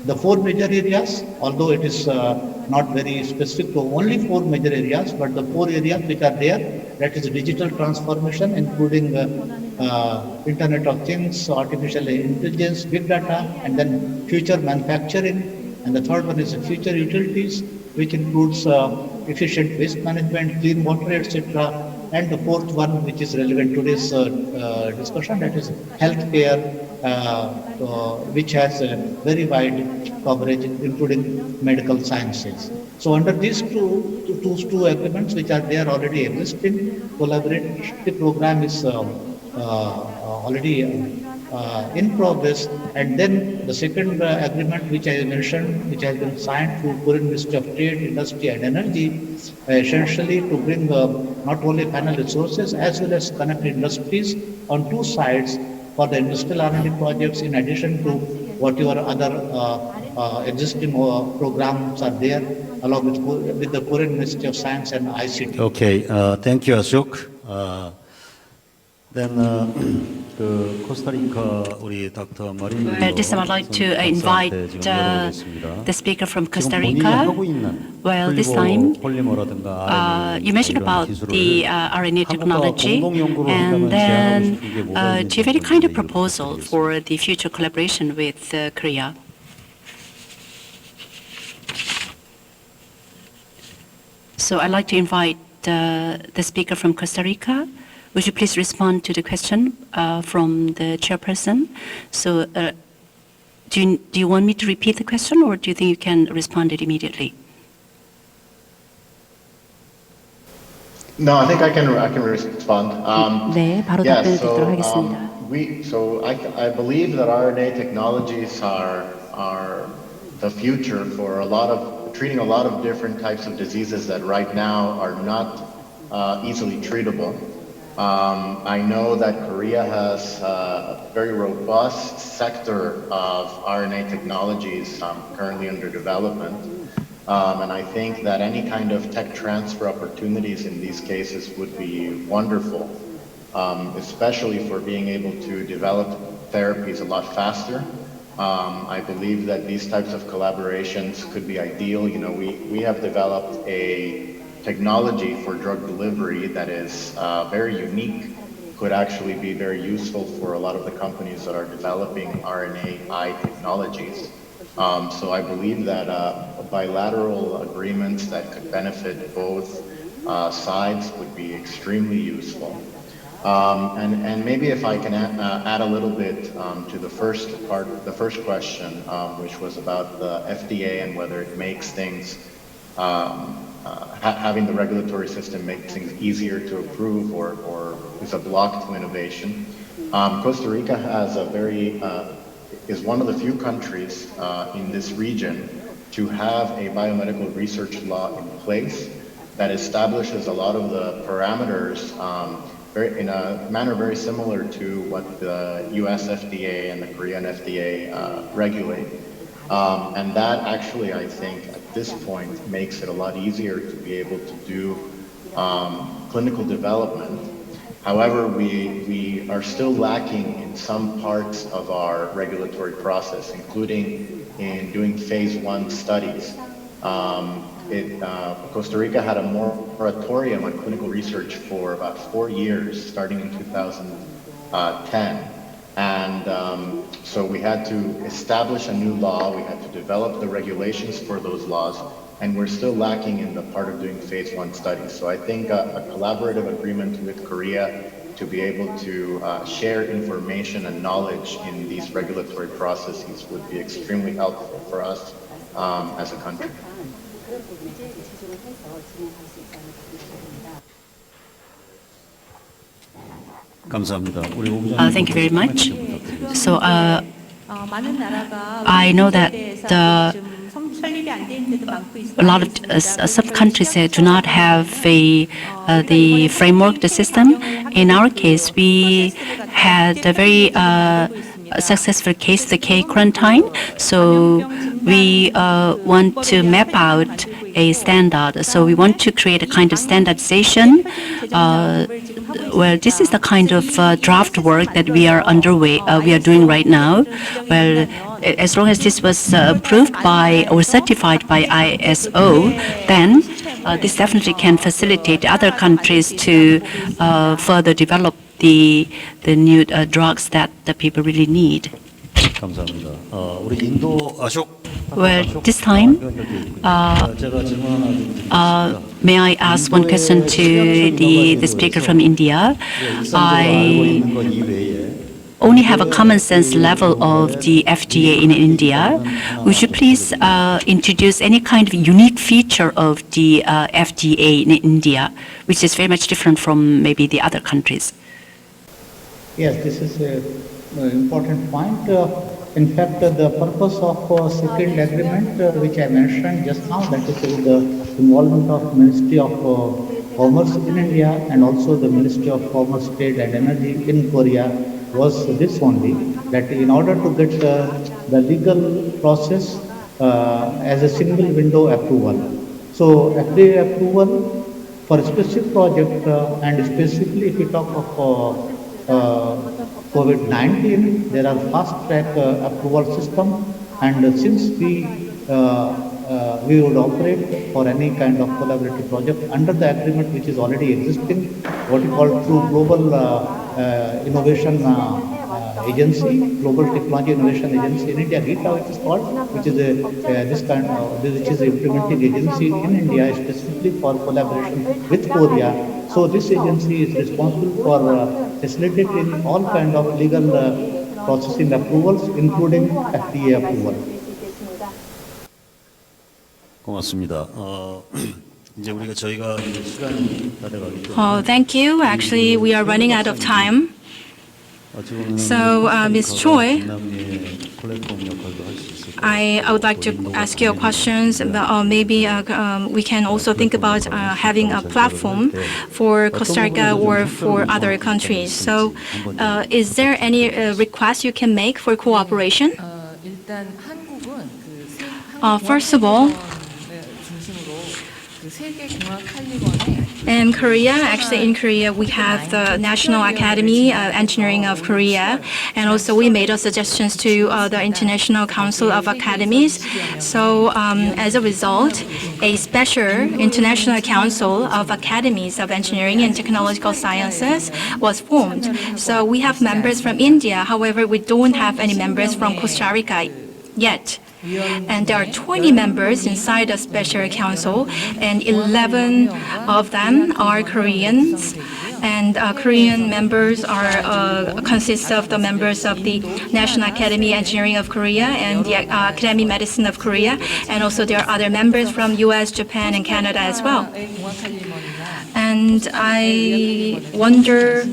The 4 major areas, although it is not very specific to only 4 major areas, but the 4 areas which are there, that is digital transformation, including Internet of Things, artificial intelligence, big data, and then future manufacturing. And the third one is future utilities, which includes efficient waste management, clean water, etc. And the fourth one, which is relevant to today's discussion, that is healthcare, which has a very wide coverage, including medical sciences. So under these two agreements, which are there already existing, collaborative program is already in progress. And then the second agreement, which I mentioned, which has been signed through Korean Ministry of Trade, Industry and Energy, essentially to bring not only final resources as well as connect industries on 2 sides for the industrial R&D projects, in addition to whatever other existing programs are there, along with the Korean Ministry of Science and ICT. Okay, thank you, Ashok. Then Costa Rica, 우리 Dr. Marin. This time I'd like to invite the speaker from Costa Rica. Well, this time you mentioned about the RNA technology, and then do you have any kind of proposal for the future collaboration with Korea? So I'd like to invite the speaker from Costa Rica. Would you please respond to the question from the chairperson? So Do you want me to repeat the question, or do you think you can respond it immediately? No, I think I can respond. 네, 바로 Yeah, 답변을 드리도록 하겠습니다. I believe that RNA technologies are the future for treating a lot of different types of diseases that right now are not easily treatable. I know that Korea has a very robust sector of RNA technologies currently under development. And I think that any kind of tech transfer opportunities in these cases would be wonderful, especially for being able to develop therapies a lot faster. I believe that these types of collaborations could be ideal. You know, we have developed a technology for drug delivery that is very unique, could actually be very useful for a lot of the companies that are developing RNAi technologies. So I believe that bilateral agreements that could benefit both sides would be extremely useful. And maybe if I can add a little bit to the first question, which was about the FDA and whether it makes things, having the regulatory system make things easier to approve or is a block to innovation. Costa Rica has is one of the few countries in this region to have a biomedical research law in place that establishes a lot of the parameters in a manner very similar to what the US FDA and the Korean FDA regulate. And that actually, I think, at this point, makes it a lot easier to be able to do clinical development. However, we are still lacking in some parts of our regulatory process, including in doing phase 1 studies. Costa Rica had a moratorium on clinical research for about 4 years, starting in 2010. And so we had to establish a new law, we had to develop the regulations for those laws, and we're still lacking in the part of doing phase 1 studies. So I think a collaborative agreement with Korea to be able to share information and knowledge in these regulatory processes would be extremely helpful for us as a country. 감사합니다. Thank you very much. So I know that a lot of some countries do not have the framework, the system. In our case, we had a very successful case, the K quarantine. So we want to map out a standard. So we want to create a kind of standardization. Well, this is the kind of draft work that we are doing right now. Well, as long as this was approved by or certified by ISO, then this definitely can facilitate other countries to further develop the new drugs that the people really need. 감사합니다. 우리 인도 아쇼. Well, this time, may I ask one question to the speaker from India? I only have a common sense level of the FDA in India. Would you please introduce any kind of unique feature of the FDA in India, which is very much different from maybe the other countries? Yes, this is an important point. In fact, the purpose of second agreement, which I mentioned just now, that is the involvement of Ministry of Commerce in India and also the Ministry of Commerce, Trade and Energy in Korea, was this only, that in order to get the legal process as a single window approval. So FDA approval for a specific project and specifically if we talk of COVID-19, there are fast-track approval system, and since we would operate for any kind of collaborative project under the agreement which is already existing, what we call through Global Innovation Agency, Global Technology Innovation Agency in India, GITA, which is called, which is which is the implementing agency in India specifically for collaboration with Korea. So this agency is responsible for facilitating all kind of legal processing approvals, including FDA approval. 고맙습니다. 이제 저희가 시간이 다 돼가기 때문에 Thank you. Actually, we are running out of time. So, Ms. Choi, I would like to ask you questions, but maybe we can also think about having a platform for Costa Rica or for other countries. So, is there any request you can make for cooperation? First of all, in Korea, actually in Korea, we have the National Academy of Engineering of Korea, and also we made our suggestions to the International Council of Academies. So as a result, a special International Council of Academies of Engineering and Technological Sciences was formed. So we have members from India, however, we don't have any members from Costa Rica yet. And there are 20 members inside the special council, and 11 of them are Koreans. And Korean members are consist of the members of the National Academy of Engineering of Korea and the Academy of Medicine of Korea, and also there are other members from U.S., Japan, and Canada as well. And I wonder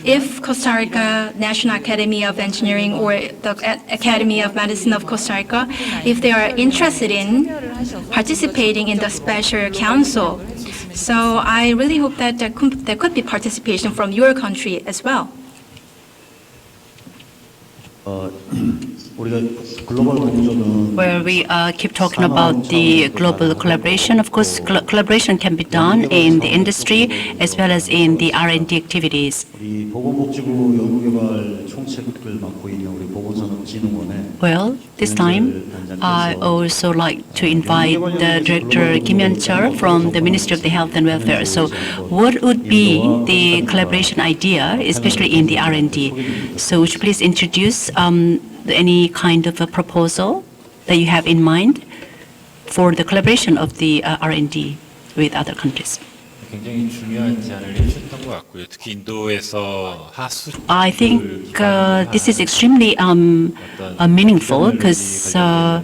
if Costa Rica National Academy of Engineering or the Academy of Medicine of Costa Rica, if they are interested in participating in the special council. So I really hope that there could be participation from your country as well. Where we keep talking about the global collaboration, of course, collaboration can be done in the industry as well as in the R&D activities. Well, this time, I also like to invite the Director Kim Yeon-chul from the Ministry of the Health and Welfare. So what would be the collaboration idea, especially in the R&D? So would you please introduce any kind of a proposal that you have in mind for the collaboration of the R&D with other countries? I think this is extremely meaningful because I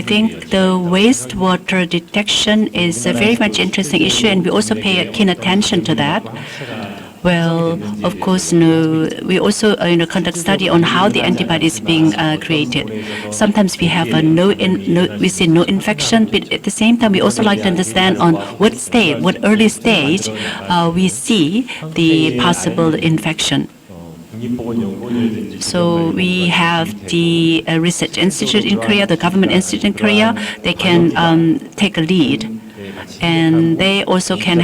think the wastewater detection is a very much interesting issue, and we also pay keen attention to that. Well, of course, we also conduct study on how the antibody is being created. Sometimes we have we see no infection, but at the same time, we also like to understand on what early stage we see the possible infection. So we have the Research Institute in Korea, the government institute in Korea. They can take a lead. And they also can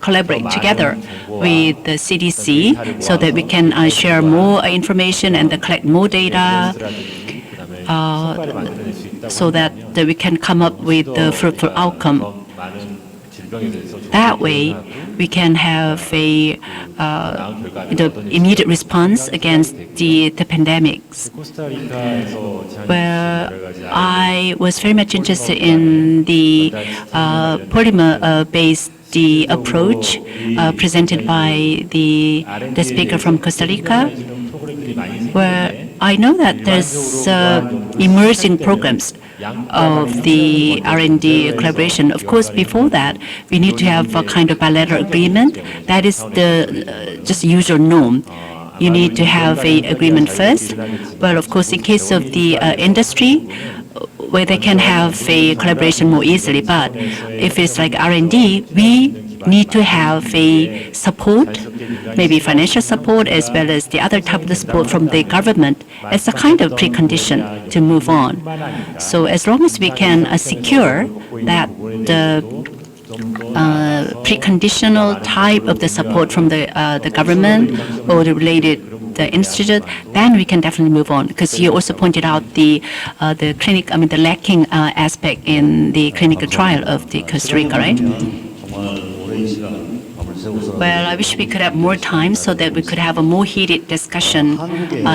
collaborate together with the CDC so that we can share more information and collect more data so that we can come up with the fruitful outcome. That way, we can have the immediate response against the pandemics. Well, I was very much interested in the polymer-based approach presented by the speaker from Costa Rica, where I know that there's emerging programs of the R&D collaboration. Of course, before that, we need to have a kind of bilateral agreement. That is the just usual norm. You need to have an agreement first. But of course, in case of the industry, where they can have a collaboration more easily. But if it's like R&D, we need to have a support, maybe financial support, as well as the other type of support from the government as a kind of precondition to move on. So as long as we can secure that the preconditional type of the support from the government or the related the institute, then we can definitely move on. Because you also pointed out the lacking aspect in the clinical trial of the Costa Rica, right? Well, I wish we could have more time so that we could have a more heated discussion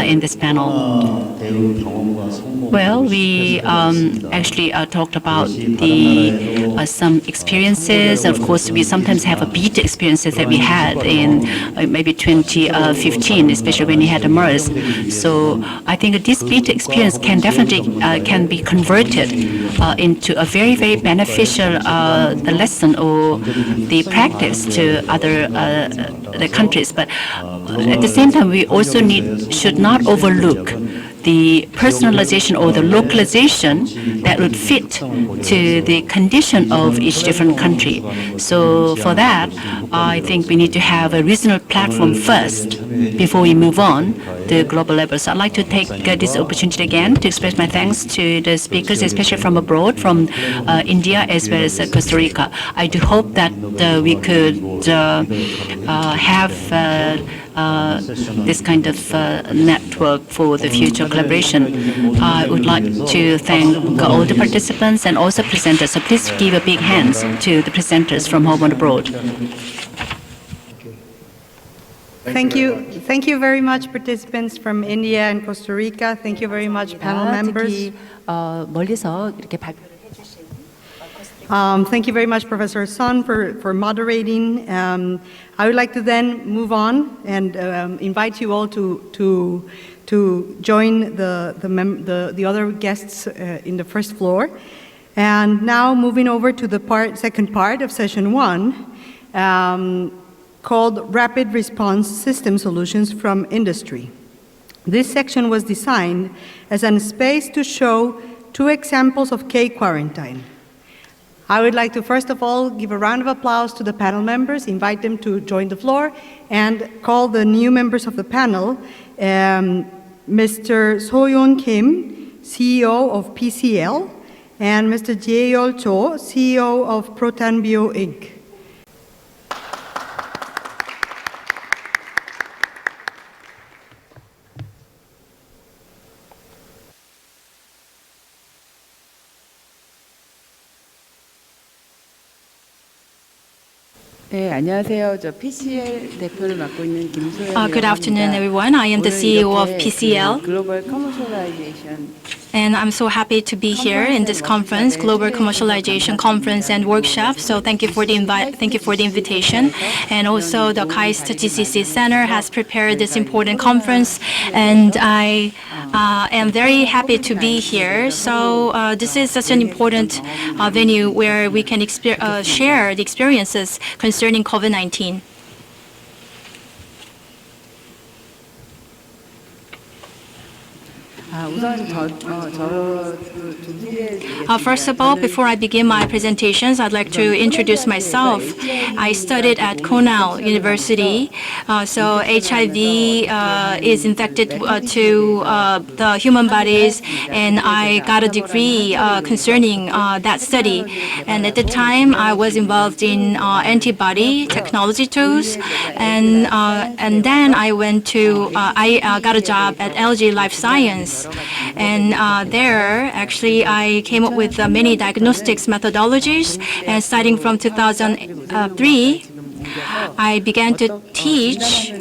in this panel. Well, we actually talked about the some experiences. Of course, we sometimes have a beta experiences that we had in maybe 2015, especially when we had the MERS. So I think this beta experience can definitely can be converted into a very, very beneficial lesson or the practice to other the countries. But at the same time, we also should not overlook the personalization or the localization that would fit to the condition of each different country. So for that, I think we need to have a regional platform first before we move on to global level. So I'd like to take this opportunity again to express my thanks to the speakers, especially from abroad, from India as well as Costa Rica. I do hope that we could have this kind of network for the future collaboration. I would like to thank all the participants and also presenters. So please give a big hand to the presenters from home and abroad. Thank you. Thank you very much, participants from India and Costa Rica. Thank you very much, panel members. 멀리서 이렇게 발표를 해주신 Thank you very much, Professor Sun, for moderating. I would like to then move on and invite you all to join the other guests in the first floor. And now moving over to the second part of session 1, called Rapid Response System Solutions from Industry. This section was designed as a space to show 2 examples of K-quarantine. I would like to first of all give a round of applause to the panel members, invite them to join the floor, and call the new members of the panel, Mr. Soyeon Kim, CEO of PCL, and Mr. Jae-yeol Cho, CEO of Protanbio Inc. 네, 안녕하세요. 저 PCL 대표를 맡고 있는 김소연이라고 Good afternoon, 합니다. everyone. I am the CEO of PCL. 글로벌 커머셜라이제이션 And I'm so happy to be here in this conference, Global Commercialization Conference and Workshop. So thank you for the invitation. And also the KAIST GCC Center has prepared this important conference, and I am very happy to be here. So this is such an important venue where we can share the experiences concerning COVID-19. First of all, before I begin my presentations, I'd like to introduce myself. I studied at Cornell University. So HIV is infected to the human bodies, and I got a degree concerning that study. And at the time, I was involved in antibody technology tools, and then I got a job at LG Life Science. And there, actually, I came up with many diagnostics methodologies. And starting from 2003, I began to teach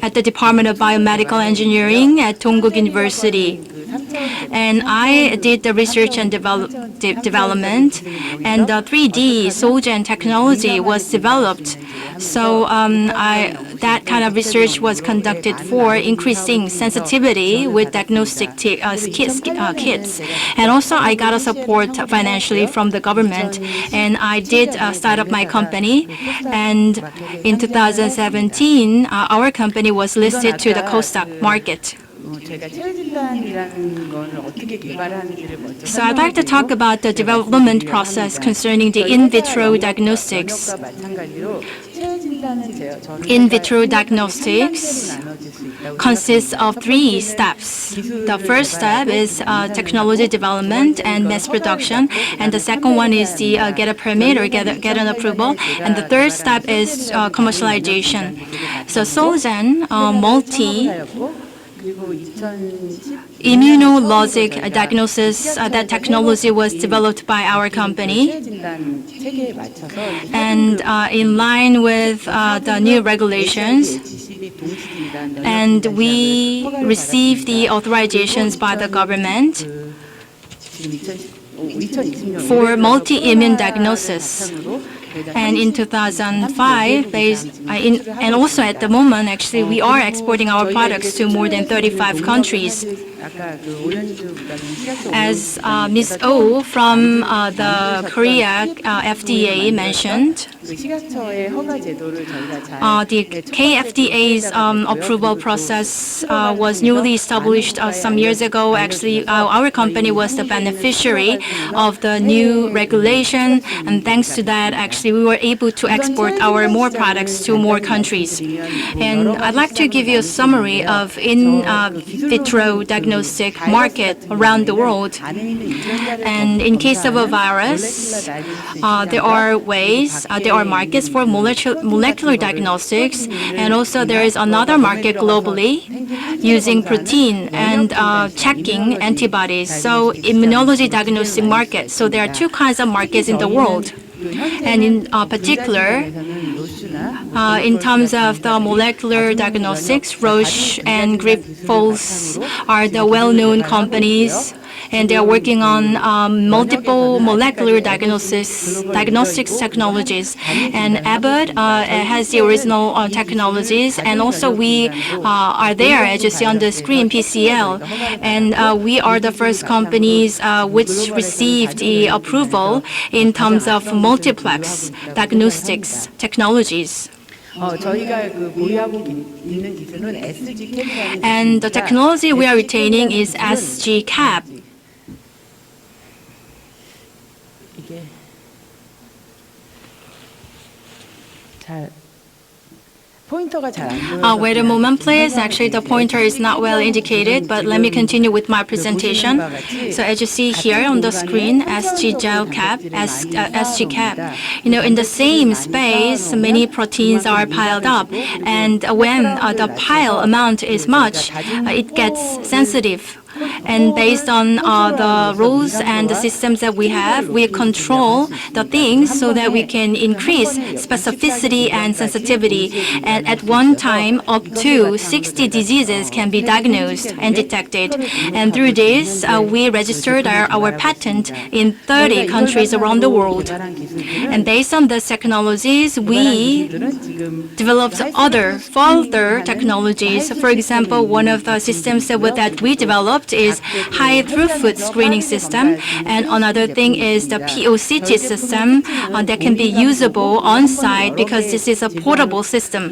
at the Department of Biomedical Engineering at Dongguk University. And I did the research and development, and the 3D Solgen technology was developed. So that kind of research was conducted for increasing sensitivity with diagnostic kits. And also I got a support financially from the government, and I did start up my company. And in 2017, our company was listed to the Kosdaq market. So I'd like to talk about the development process concerning the in vitro diagnostics. In vitro diagnostics consists of 3 steps. The first step is technology development and mass production, and the second one is the get a permit or get an approval, and the third step is commercialization. So Solgen immunologic diagnosis, that technology was developed by our company. And in line with the new regulations, and we received the authorizations by the government for multi-immune diagnosis. And in 2005, and also at the moment, actually, we are exporting our products to more than 35 countries. As Ms. Oh from the Korea FDA mentioned, the KFDA's approval process was newly established some years ago. Actually, our company was the beneficiary of the new regulation, and thanks to that, actually, we were able to export our more products to more countries. And I'd like to give you a summary of in vitro diagnostic market around the world. And in case of a virus, there are markets for molecular diagnostics, and also there is another market globally using protein and checking antibodies. So immunology diagnostic market. So there are two kinds of markets in the world. And in particular, in terms of the molecular diagnostics, Roche and Grifols are the well-known companies, and they are working on multiple molecular diagnostics technologies. And Abbott has the original technologies, and also we are there, as you see on the screen, PCL. And we are the first companies which received the approval in terms of multiplex diagnostics technologies. And the technology we are retaining is SG-CAP. Wait a moment, please. Actually, the pointer is not well indicated, but let me continue with my presentation. So as you see here on the screen, SG-CAP. In the same space, many proteins are piled up, and when the pile amount is much, it gets sensitive. And based on the rules and the systems that we have, we control the things so that we can increase specificity and sensitivity. And at one time, up to 60 diseases can be diagnosed and detected. And through this, we registered our patent in 30 countries around the world. And based on these technologies, we developed further technologies. For example, one of the systems that we developed is high throughput screening system, and another thing is the POCT system that can be usable on site because this is a portable system.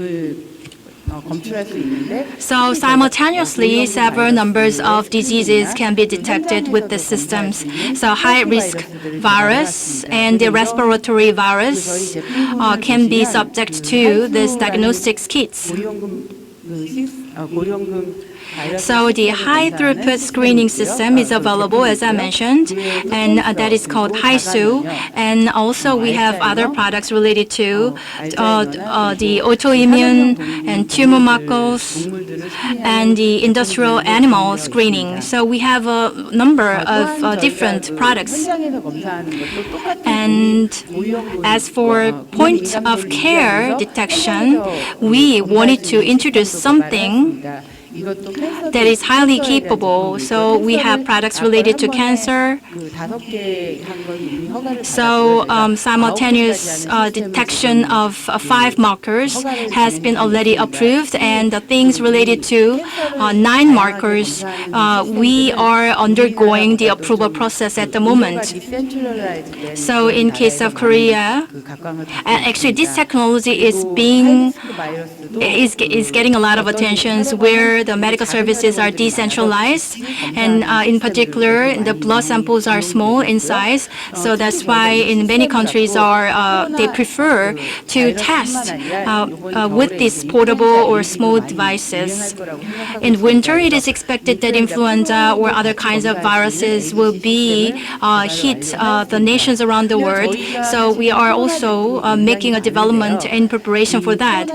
So simultaneously, several numbers of diseases can be detected with the systems. So high-risk virus and the respiratory virus can be subject to these diagnostics kits. So the high-throughput screening system is available, as I mentioned, and that is called HISU. And also we have other products related to the autoimmune and tumor markers and the industrial animal screening. So we have a number of different products. And as for point-of-care detection, we wanted to introduce something that is highly capable. So we have products related to cancer. So simultaneous detection of 5 markers has been already approved, and the things related to 9 markers, we are undergoing the approval process at the moment. So in case of Korea, actually this technology is getting a lot of attention where the medical services are decentralized, and in particular, the blood samples are small in size. So that's why in many countries they prefer to test with these portable or small devices. In winter, it is expected that influenza or other kinds of viruses will hit the nations around the world. So we are also making a development in preparation for that.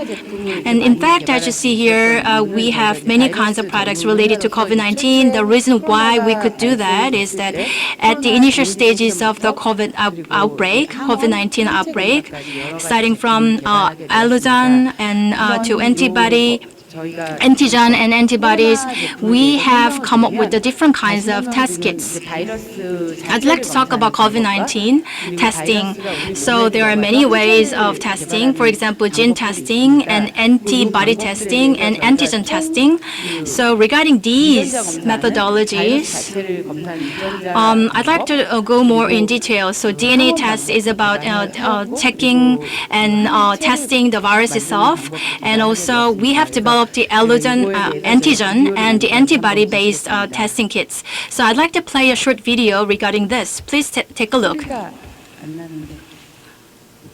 And in fact, as you see here, we have many many kinds of products related to COVID-19. The reason why we could do that is that at the initial stages of the COVID-19 outbreak, starting from allergen and to antigen and antibodies, we have come up with the different kinds of test kits. I'd like to talk about COVID-19 testing. So there are many ways of testing. For example, gene testing and antibody testing and antigen testing. So regarding these methodologies, I'd like to go more in detail. So DNA test is about checking and testing the virus itself. And also we have developed the allergen, antigen and the antibody-based testing kits. So I'd like to play a short video regarding this. Please take a look.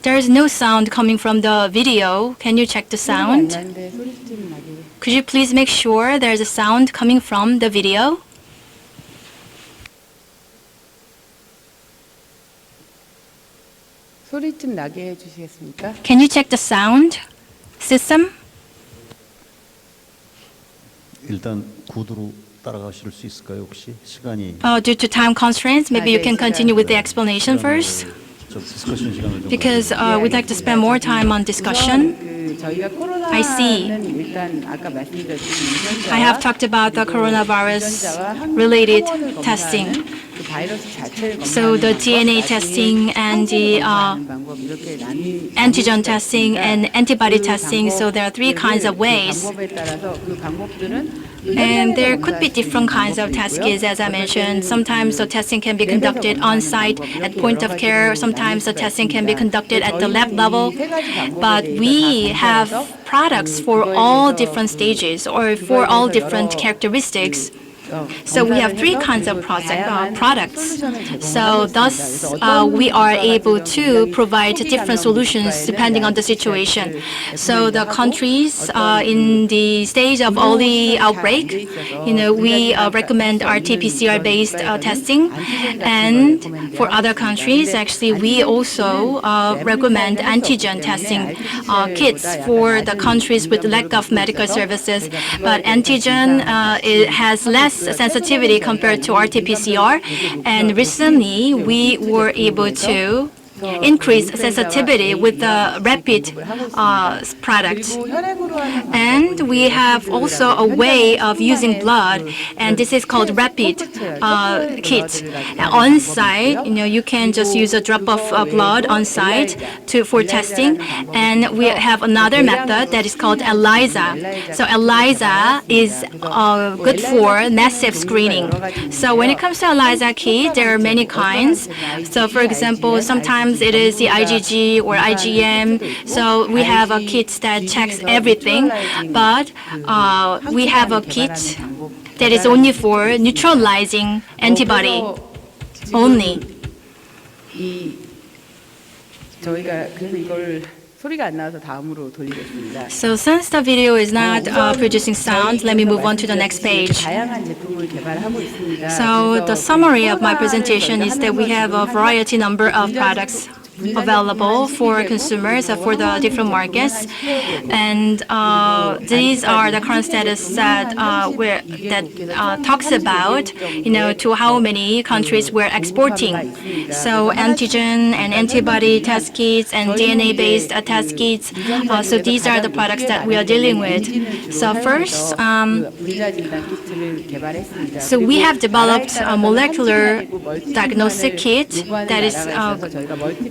There is no sound coming from the video. Can you check the sound? Could you please make sure there's a sound coming from the video? Can you check the sound system? 일단 구두로 따라가실 수 있을까요, 혹시? 시간이 Due to time constraints, maybe you can continue with the explanation first. 좀 디스커션 시간을 좀 Because we'd like to spend more time on discussion. I see. I have talked about the coronavirus-related testing. So the DNA testing and the antigen testing and antibody testing, so there are three kinds of ways. And there could be different kinds of test kits, as I mentioned. Sometimes the testing can be conducted on-site at point of care. Sometimes the testing can be conducted at the lab level. But we have products for all different stages or for all different characteristics. So we have three kinds of products. So thus, we are able to provide different solutions depending on the situation. So the countries in the stage of early outbreak, we recommend RT-PCR-based testing. And for other countries, actually, we also recommend antigen testing kits for the countries with lack of medical services. But antigen it has less sensitivity compared to RT-PCR, and recently we were able to increase sensitivity with the rapid product. And we have also a way of using blood, and this is called rapid kit. On site, you can just use a drop of blood on site for testing. And we have another method that is called ELISA. So ELISA is good for massive screening. So when it comes to ELISA kit, there are many kinds. So for example, sometimes it is the IgG or IgM. So we have a kit that checks everything, but we have a kit that is only for neutralizing antibody only. So since the video is not producing sound, let me move on to the next page. So the summary of my presentation is that we have a variety number of products available for consumers for the different markets, and these are the current status that talks about to how many countries we're exporting. So antigen and antibody test kits and DNA-based test kits. So these are the products that we are dealing with. So first, so we have developed a molecular diagnostic kit that is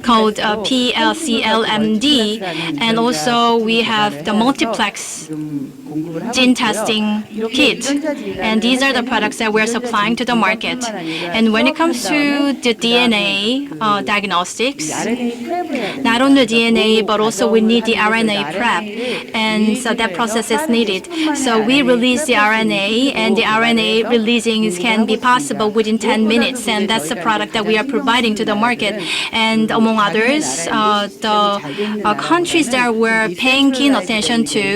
called PLCLMD, and also we have the multiplex gene testing kit, and these are the products that we're supplying to the market. And when it comes to the DNA diagnostics, not only DNA, but also we need the RNA prep, and so that process is needed. So we release the RNA, and the RNA releasing can be possible within 10 minutes, and that's the product that we are providing to the market. And among others, the countries that we're paying keen attention to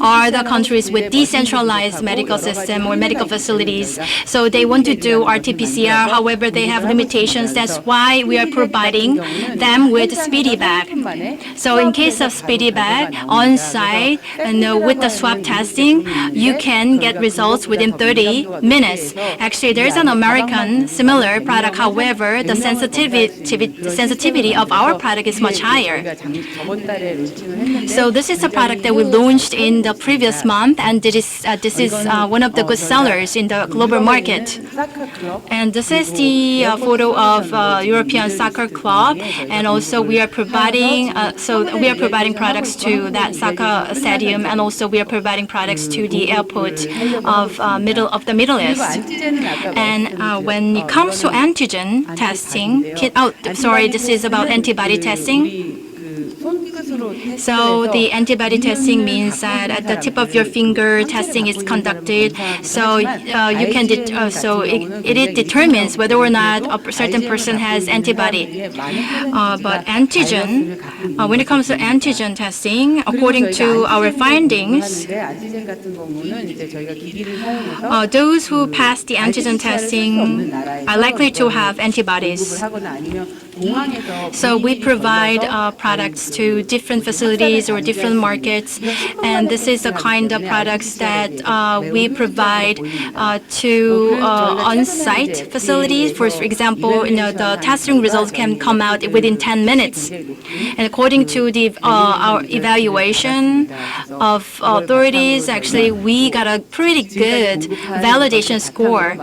are the countries with decentralized medical system or medical facilities. So they want to do RT-PCR, however, they have limitations. That's why we are providing them with speedy bag. So in case of speedy bag on site and with the swab testing, you can get results within 30 minutes. Actually, there's an American similar product. However, the sensitivity of our product is much higher. So this is a product that we launched in the previous month, and this is one of the good sellers in the global market. And this is the photo of European Soccer Club, and also we are providing products to that soccer stadium, and also we are providing products to the airport of the Middle East. And when it comes to antigen testing, this is about antibody testing. So the antibody testing means that at the tip of your finger, testing is conducted. So you can it determines whether or not a certain person has antibody. But antigen, when it comes to antigen testing, according to our findings, those who pass the antigen testing are likely to have antibodies. So we provide products to different facilities or different markets, and this is the kind of products that we provide to on-site facilities. For example, the testing results can come out within 10 minutes. And according to our evaluation of authorities, actually we got a pretty good validation score.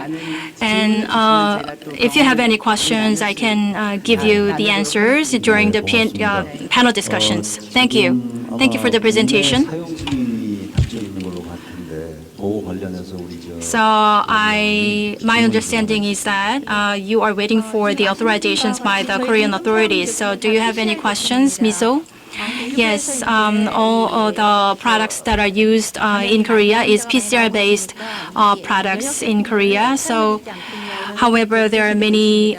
And if you have any questions, I can give you the answers during the panel discussions. Thank you. Thank you for the presentation. So my understanding is that you are waiting for the authorizations by the Korean authorities. So do you have any questions, Miso? Yes, all the products that are used in Korea is PCR-based products in Korea. So, however, there are many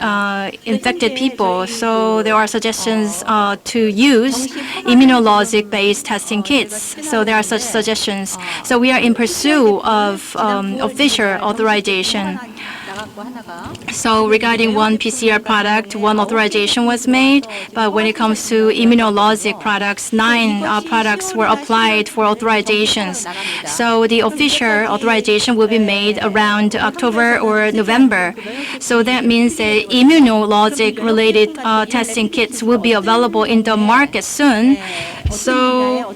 infected people, so there are suggestions to use immunologic-based testing kits. So there are such suggestions. So we are in pursuit of official authorization. So regarding one PCR product, one authorization was made, but when it comes to immunologic products, 9 products were applied for authorizations. So the official authorization will be made around October or November. So that means that immunologic related testing kits will be available in the market soon. So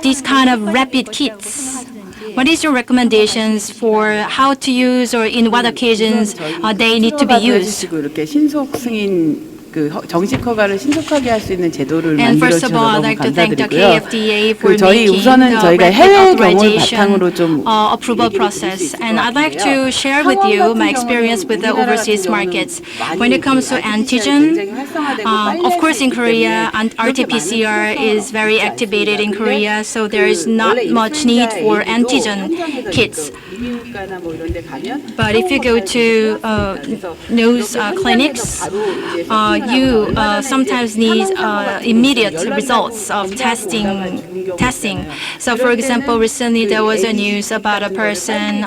these kind of rapid kits, what is your recommendations for how to use or in what occasions they need to be used? And first of all, I'd like to thank the KFDA for making the rapid authorization approval process. And I'd like to share with you my experience with the overseas markets. When it comes to antigen, of course in Korea, RT-PCR is very activated in Korea, so there is not much need for antigen kits. But if you go to those clinics, you sometimes need immediate results of testing. So, for example, recently there was a news about a person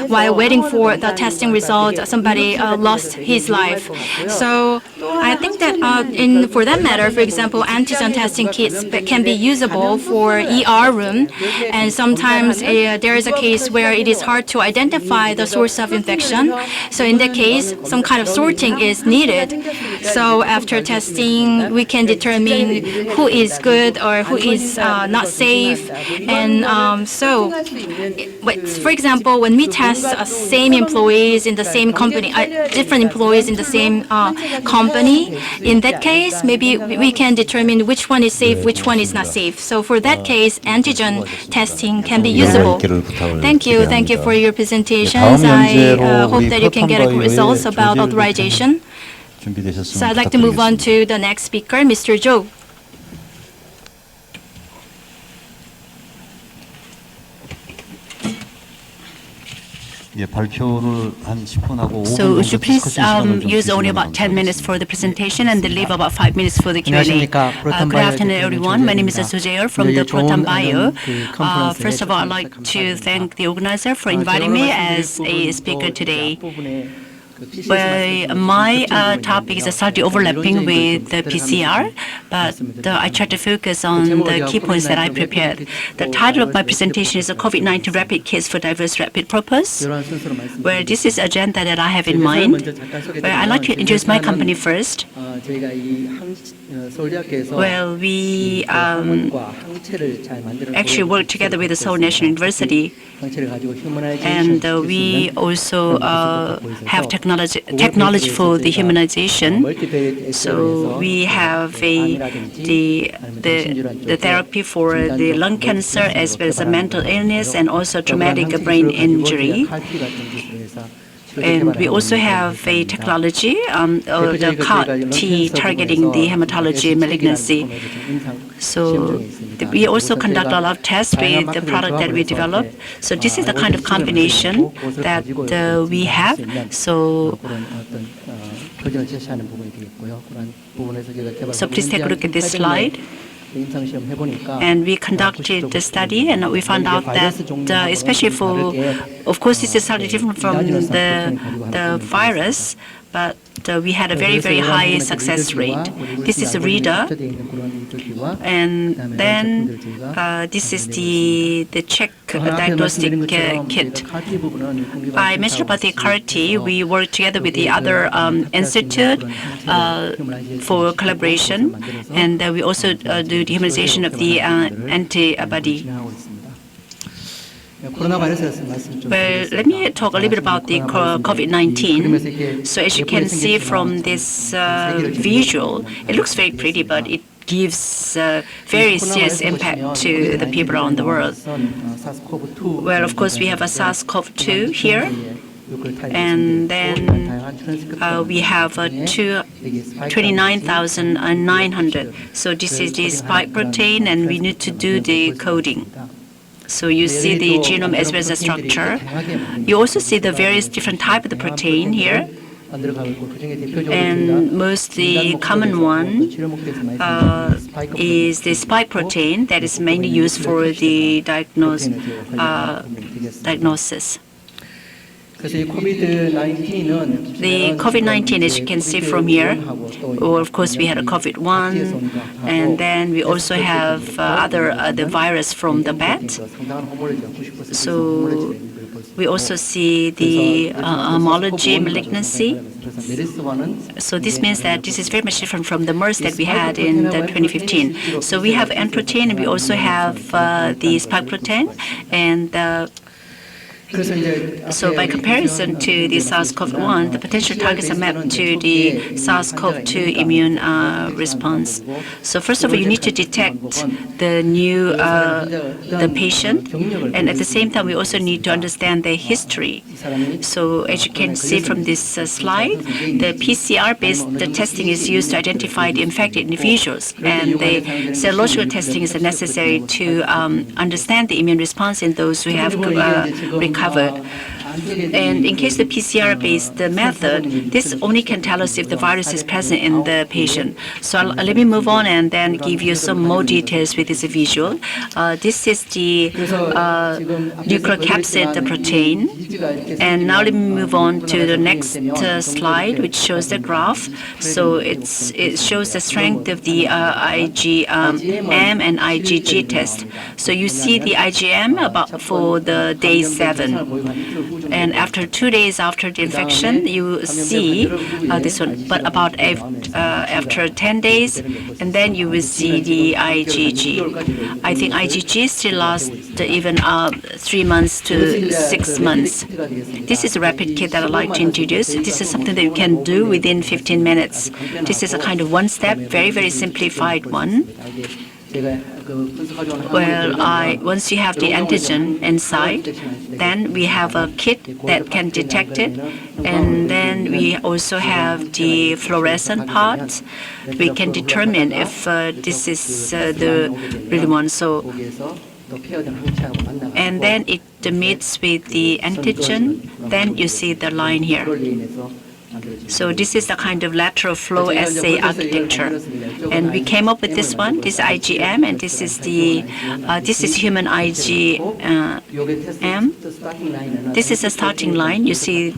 while waiting for the testing result, somebody lost his life. So, I think that for that matter, for example, antigen testing kits can be usable for ER room, and sometimes there is a case where it is hard to identify the source of infection. So in that case, some kind of sorting is needed. So after testing, we can determine who is good or who is not safe. And for example, when we test same employees in the same company, different employees in the same company, in that case, maybe we can determine which one is safe, which one is not safe. So for that case, antigen testing can be usable. Thank you. Thank you for your presentations. I hope that you can get results about authorization. So I'd like to move on to the next speaker, Mr. Jo. 예, 발표를 한 10분 하고 5분 So 정도 would you please 디스커션 시간을 좀 use only 주시면 about 10 minutes for the 감사하겠습니다. presentation and then leave about 5 minutes for the Q&A. Good afternoon, everyone. My name is Sojayor from the Proton Bio. First of all, I'd like to thank the organizer for inviting me as a speaker today. Well, my topic is slightly overlapping with the PCR, but I try to focus on the key points that I prepared. The title of my presentation is COVID-19 Rapid Kits for Diverse Rapid Purpose. Well, this is agenda that I have in mind. Well, I'd like to introduce my company first. Well, we actually work together with the Seoul National University, and we also have technology for the humanization. So we have the therapy for the lung cancer as well as a mental illness and also traumatic brain injury. And we also have a technology, the CAR-T targeting the hematology malignancy. So we also conduct a lot of tests with the product that we develop. So this is the kind of combination that we have. So please take a look at this slide. And we conducted the study, and we found out that, especially for, of course, this is slightly different from the virus, but we had a very, very high success rate. This is a reader, and then this is the Czech diagnostic kit. I mentioned about the CAR-T. We work together with the other institute for collaboration, and we also do the humanization of the antibody. Well, let me talk a little bit about the COVID-19. So as you can see from this visual, it looks very pretty, but it gives very serious impact to the people around the world. Well, of course, we have a SARS-CoV-2 here, and then we have 29,900. So this is the spike protein, and we need to do the coding. So you see the genome as well as the structure. You also see the various different type of the protein here. And mostly common one is the spike protein that is mainly used for the diagnosis. The COVID-19, as you can see from here, or of course we had a COVID-1, and then we also have the virus from the bat. So we also see the homology malignancy. So this means that this is very much different from the MERS that we had in 2015. So we have N protein, and we also have the spike protein, and so by comparison to the SARS-CoV-1, the potential targets are mapped to the SARS-CoV-2 immune response. So first of all, you need to detect the the patient, and at the same time, we also need to understand their history. So as you can see from this slide, the PCR-based testing is used to identify the infected individuals, and the serological testing is necessary to understand the immune response in those who have recovered. And in case the PCR-based method, this only can tell us if the virus is present in the patient. So let me move on and then give you some more details with this visual. This is the nucleocapsid protein. And now let me move on to the next slide, which shows the graph. So it shows the strength of the IgM and IgG test. So you see the IgM about for the day 7. And after 2 days after the infection, you see this one. But about after 10 days, and then you will see the IgG. I think IgG still lasts even 3 months to 6 months. This is a rapid kit that I'd like to introduce. This is something that you can do within 15 minutes. This is a kind of one-step, very, very simplified one. Well, once you have the antigen inside, then we have a kit that can detect it, and then we also have the fluorescent part. We can determine if this is the real one. So and then it meets with the antigen, then you see the line here. So this is the kind of lateral flow assay architecture, and we came up with this one. This is IgM, and this is the this is human IgM. This is the starting line. You see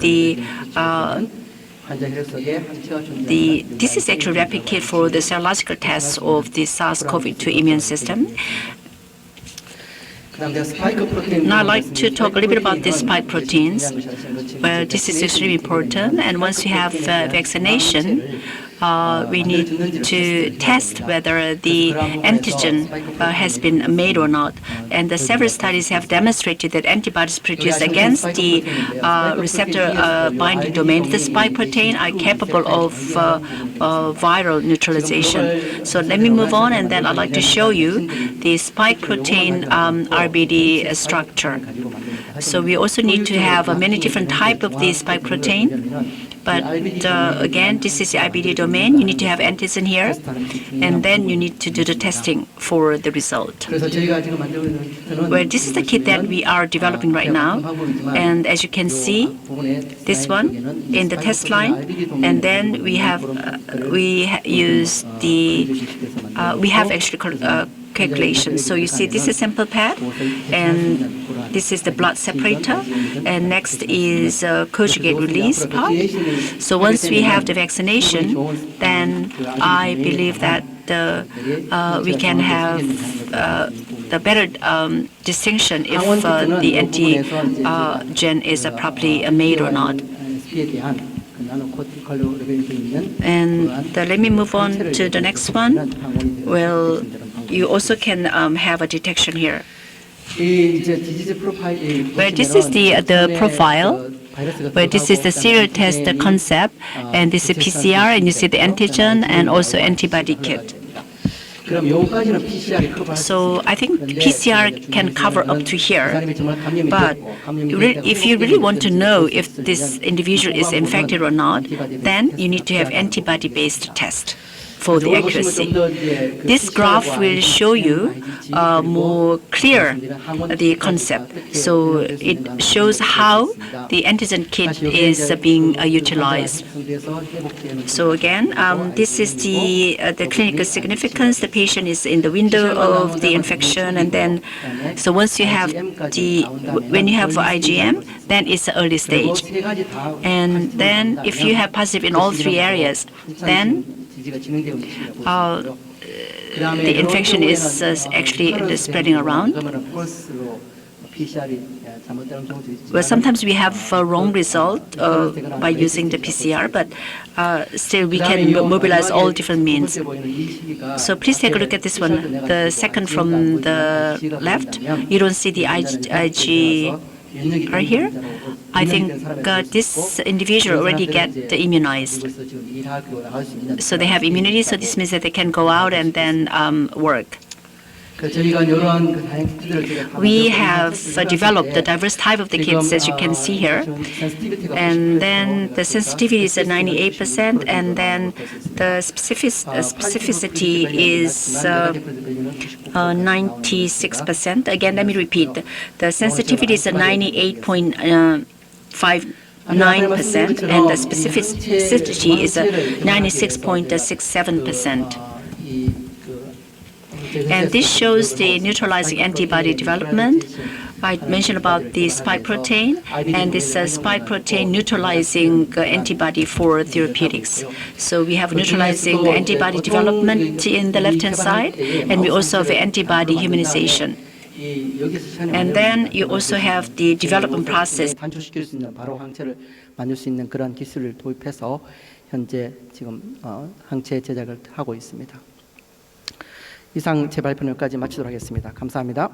this is actually replicate for the serological tests of the SARS-CoV-2 immune system. Now I'd like to talk a little bit about the spike proteins. Well, this is extremely important, and once we have vaccination, we need to test whether the antigen has been made or not. And the several studies have demonstrated that antibodies produced against the receptor binding domain of the spike protein are capable of viral neutralization. So let me move on, and then I'd like to show you the spike protein RBD structure. So we also need to have many different types of the spike protein. But again, this is the IBD domain. You need to have antigen here, and then you need to do the testing for the result. Well, this is the kit that we are developing right now, and as you can see, this one in the test line, and then we have actually calculation. So you see this is sample pad, and this is the blood separator, and next is conjugate release part. So once we have the vaccination, then I believe that we can have the better distinction if the antigen is properly made or not. And let me move on to the next one. Well, you also can have a detection here. Well, this is the profile. Well, this is the serial test concept, and this is PCR, and you see the antigen and also antibody kit. So I think PCR can cover up to here, but if you really want to know if this individual is infected or not, then you need to have antibody-based test for the accuracy. This graph will show you more clear the concept. So it shows how the antigen kit is being utilized. So again, this is the clinical significance. The patient is in the window of the infection, and then so once you have when you have IgM, then it's the early stage. And then if you have positive in all three areas, then the infection is actually spreading around. Well, sometimes we have a wrong result by using the PCR, but still we can mobilize all different means. So please take a look at this one, the second from the left. You don't see the IG right here. I think this individual already get immunized. So they have immunity, so this means that they can go out and then work. We have developed the diverse type of the kits, as you can see here. And then the sensitivity is at 98%, and then the specificity is 96%. Again, let me repeat. The sensitivity is at 98.59%, and the specificity is 96.67%. And this shows the neutralizing antibody development. I mentioned about the spike protein, and this spike protein neutralizing antibody for therapeutics. So we have neutralizing antibody development in the left-hand side, and we also have antibody humanization. And then you also have the development process. 단축시킬 수 있는 바로 항체를 만들 수 있는 그런 기술을 도입해서 현재 지금 항체 제작을 하고 있습니다. 이상 제 발표는 여기까지 마치도록 하겠습니다. 감사합니다.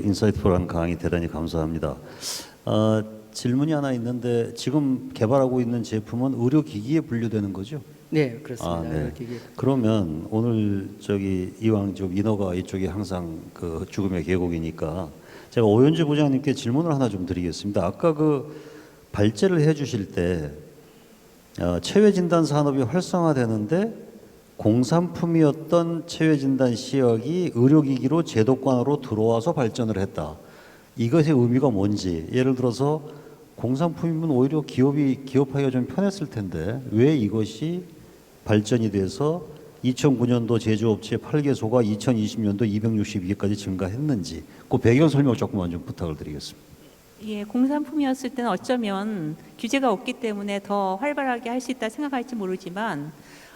인사이트풀한 강의 대단히 감사합니다. 질문이 하나 있는데 지금 개발하고 있는 제품은 의료기기에 분류되는 거죠? 네, 그렇습니다. 네. 그러면 오늘 이왕 좀 인허가 이쪽이 항상 그 죽음의 계곡이니까 제가 오현주 부장님께 질문을 하나 좀 드리겠습니다. 아까 그 발제를 해주실 때 체외 진단 산업이 활성화되는데 공산품이었던 체외진단 시약이 의료기기로 제도권으로 들어와서 발전을 했다. 이것의 의미가 뭔지, 예를 들어서 공산품이면 오히려 기업하기가 좀 편했을 텐데 왜 이것이 발전이 돼서 2009년도 제조업체 8개소가 2020년도 262개까지 증가했는지 그 배경 설명 조금만 좀 부탁을 드리겠습니다. 예, 공산품이었을 때는 어쩌면 규제가 없기 때문에 더 활발하게 할 수 있다 생각할지 모르지만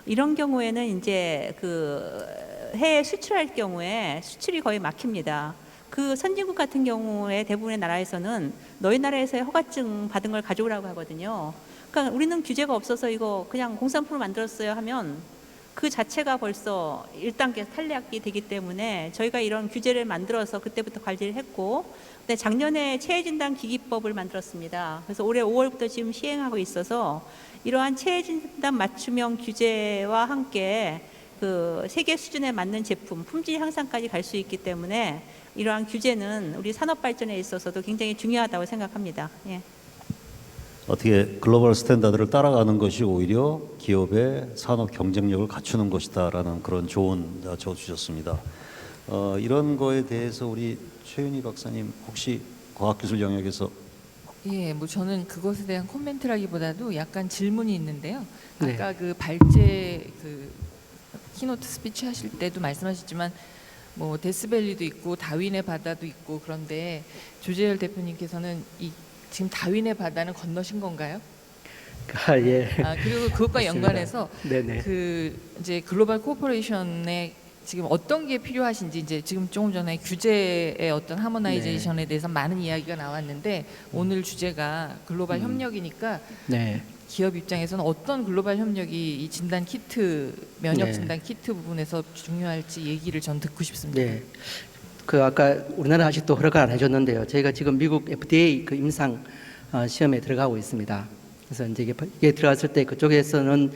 이런 경우에는 이제 그 해외 수출할 경우에 수출이 거의 막힙니다. 그 선진국 같은 경우에 대부분의 나라에서는 너희 나라에서의 허가증 받은 걸 가져오라고 하거든요. 그러니까 우리는 규제가 없어서 이거 그냥 공산품을 만들었어요 하면 그 자체가 벌써 1단계 탈락이 되기 때문에 저희가 이런 규제를 만들어서 그때부터 관리를 했고, 근데 작년에 체외진단 기기법을 만들었습니다. 그래서 올해 5월부터 지금 시행하고 있어서 이러한 체외진단 맞춤형 규제와 함께 그 세계 수준에 맞는 제품, 품질 향상까지 갈 수 있기 때문에 이러한 규제는 우리 산업 발전에 있어서도 굉장히 중요하다고 생각합니다. 예. 어떻게 글로벌 스탠다드를 따라가는 것이 오히려 기업의 산업 경쟁력을 갖추는 것이다라는 그런 조언 주셨습니다. 이런 거에 대해서 우리 최윤희 박사님 혹시 과학기술 영역에서 예, 뭐 저는 그것에 대한 코멘트라기보다도 약간 질문이 있는데요. 네. 아까 그 발제 그 키노트 스피치 하실 때도 말씀하셨지만 뭐 데스밸리도 있고 다윈의 바다도 있고 그런데 조재열 대표님께서는 이 지금 다윈의 바다는 건너신 건가요? 아, 예. 그리고 그것과 연관해서 네네. 그 이제 글로벌 코퍼레이션에 지금 어떤 게 필요하신지 이제 지금 조금 전에 규제의 어떤 하모나이제이션에 대해서 많은 이야기가 나왔는데 오늘 주제가 글로벌 협력이니까 네. 기업 입장에서는 어떤 글로벌 협력이 이 진단 키트 면역 진단 키트 부분에서 중요할지 얘기를 전 듣고 싶습니다. 네. 그 아까 우리나라 아직도 허락을 안 해줬는데요. 저희가 지금 미국 FDA 그 임상 시험에 들어가고 있습니다. 그래서 이제 이게 들어갔을 때 그쪽에서는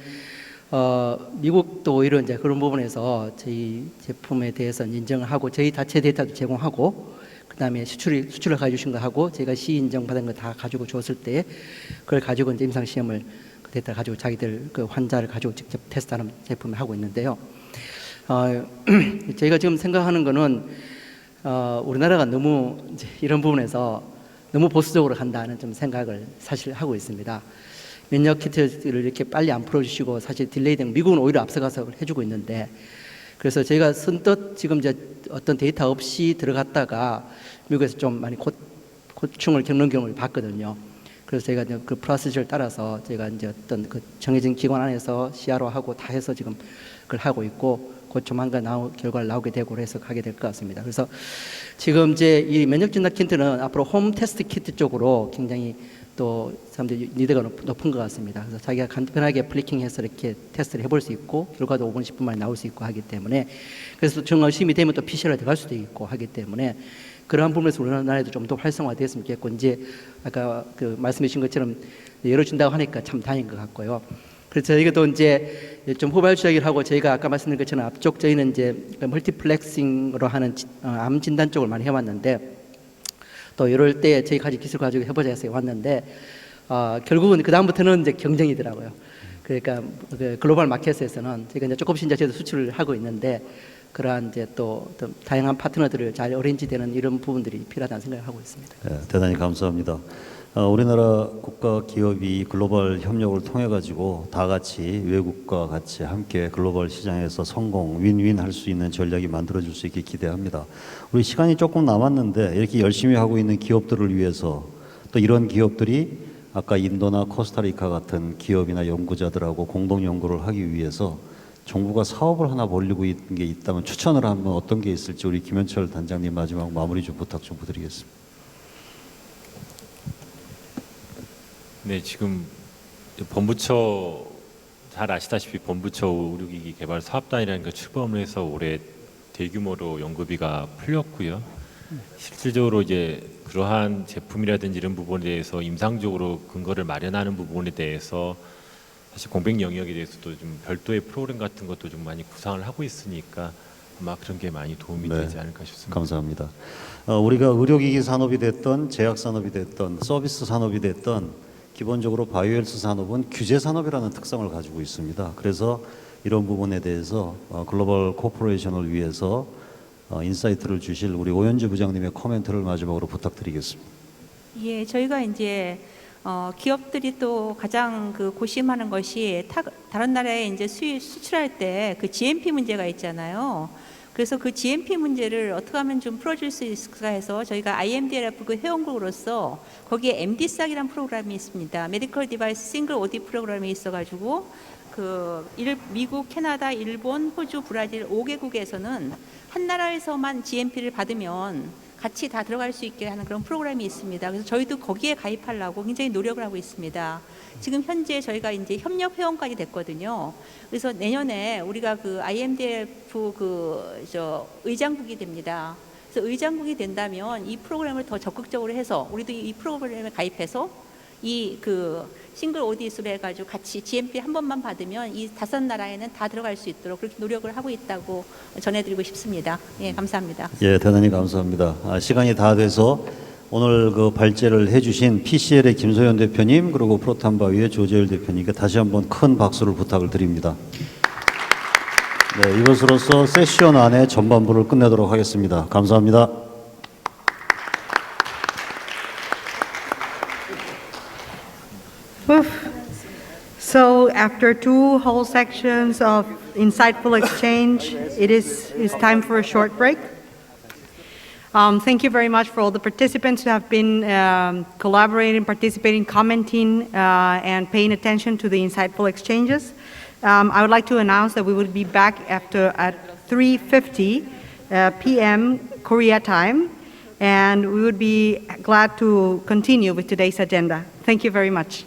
미국도 오히려 이제 그런 부분에서 저희 제품에 대해서 인정을 하고 저희 자체 데이터도 제공하고 그다음에 수출을 가져주신 거 하고 저희가 C 인정 받은 거 다 가지고 줬을 때 그걸 가지고 이제 임상 시험을 그 데이터 가지고 자기들 그 환자를 가지고 직접 테스트하는 제품을 하고 있는데요. 저희가 지금 생각하는 거는 우리나라가 너무 이제 이런 부분에서 너무 보수적으로 간다는 좀 생각을 사실 하고 있습니다. 면역 키트를 이렇게 빨리 안 풀어주시고 사실 딜레이된 미국은 오히려 앞서가서 해주고 있는데 그래서 저희가 선뜻 지금 이제 어떤 데이터 없이 들어갔다가 미국에서 좀 많이 고충을 겪는 경우를 봤거든요. 그래서 저희가 이제 그 프로세스를 따라서 저희가 이제 어떤 그 정해진 기관 안에서 CRO하고 다 해서 지금 그걸 하고 있고 곧 조만간 결과를 나오게 되고 그래서 가게 될 것 같습니다. 그래서 지금 이제 이 면역 진단 키트는 앞으로 홈 테스트 키트 쪽으로 굉장히 또 사람들이 니드가 높은 것 같습니다. 그래서 자기가 간편하게 플리킹해서 이렇게 테스트를 해볼 수 있고 결과도 5분 10분 만에 나올 수 있고 하기 때문에 그래서 정 의심이 되면 또 PCR에 들어갈 수도 있고 하기 때문에 그러한 부분에서 우리나라에도 좀 더 활성화됐으면 좋겠고 이제 아까 그 말씀해 주신 것처럼 열어준다고 하니까 참 다행인 것 같고요. 그래서 저희가 또 이제 좀 후발주자기를 하고 저희가 아까 말씀드린 것처럼 앞쪽 저희는 이제 멀티플렉싱으로 하는 암 진단 쪽을 많이 해왔는데 또 이럴 때 저희 기술 가지고 해보자 해서 왔는데 결국은 그 다음부터는 이제 경쟁이더라고요. 그러니까 그 글로벌 마켓에서는 저희가 이제 조금씩 이제 저희도 수출을 하고 있는데 그러한 이제 또 다양한 파트너들을 잘 어레인지되는 이런 부분들이 필요하다는 생각을 하고 있습니다. 네, 대단히 감사합니다. 우리나라 국가 기업이 글로벌 협력을 통해 가지고 다 같이 외국과 같이 함께 글로벌 시장에서 성공, 윈윈 할 수 있는 전략이 만들어질 수 있게 기대합니다. 우리 시간이 조금 남았는데 이렇게 열심히 하고 있는 기업들을 위해서 또 이런 기업들이 아까 인도나 코스타리카 같은 기업이나 연구자들하고 공동 연구를 하기 위해서 정부가 사업을 하나 벌리고 있는 게 있다면 추천을 하면 어떤 게 있을지 우리 김현철 단장님 마지막 마무리 좀 부탁 좀 부탁드리겠습니다. 네, 지금 본부처 잘 아시다시피 본부처 의료기기 개발 사업단이라는 걸 출범을 해서 올해 대규모로 연구비가 풀렸고요. 실질적으로 이제 그러한 제품이라든지 이런 부분에 대해서 임상적으로 근거를 마련하는 부분에 대해서 사실 공백 영역에 대해서도 좀 별도의 프로그램 같은 것도 좀 많이 구상을 하고 있으니까 아마 그런 게 많이 도움이 되지 않을까 싶습니다. 감사합니다. 우리가 의료기기 산업이 됐던 제약 산업이 됐던 서비스 산업이 됐던 기본적으로 바이오헬스 산업은 규제 산업이라는 특성을 가지고 있습니다. 그래서 이런 부분에 대해서 글로벌 코퍼레이션을 위해서 인사이트를 주실 우리 오현주 부장님의 코멘트를 마지막으로 부탁드리겠습니다. 예, 저희가 이제 기업들이 또 가장 그 고심하는 것이 다른 나라에 이제 수출할 때 그 GMP 문제가 있잖아요. 그래서 그 GMP 문제를 어떻게 하면 좀 풀어줄 수 있을까 해서 저희가 IMDLF 그 회원국으로서 거기에 MDSAC이라는 프로그램이 있습니다. 메디컬 디바이스 싱글 오디 프로그램이 있어가지고 미국, 캐나다, 일본, 호주, 브라질 5개국에서는 한 나라에서만 GMP를 받으면 같이 다 들어갈 수 있게 하는 그런 프로그램이 있습니다. 그래서 저희도 거기에 가입하려고 굉장히 노력을 하고 있습니다. 지금 현재 저희가 이제 협력 회원까지 됐거든요. 그래서 내년에 우리가 그 IMDF 의장국이 됩니다. 그래서 의장국이 된다면 이 프로그램을 더 적극적으로 해서 우리도 이 프로그램에 가입해서 이 싱글 오디스로 해가지고 같이 GMP 한 번만 받으면 이 5나라에는 다 들어갈 수 있도록 그렇게 노력을 하고 있다고 전해드리고 싶습니다. 예, 감사합니다. 예, 대단히 감사합니다. 시간이 다 돼서 오늘 그 발제를 해주신 PCL의 김소연 대표님 그리고 프로탄바위의 조재열 대표님께 다시 한번 큰 박수를 부탁을 드립니다. 네, 이것으로서 세션 안의 전반부를 끝내도록 하겠습니다. 감사합니다. So after 2 whole sections of insightful exchange, it's time for a short break. Thank you very much for all the participants who have been collaborating, participating, commenting, and paying attention to the insightful exchanges. I would like to announce that we will be back at 3:50 p.m. Korea time, and we would be glad to continue with today's agenda. Thank you very much.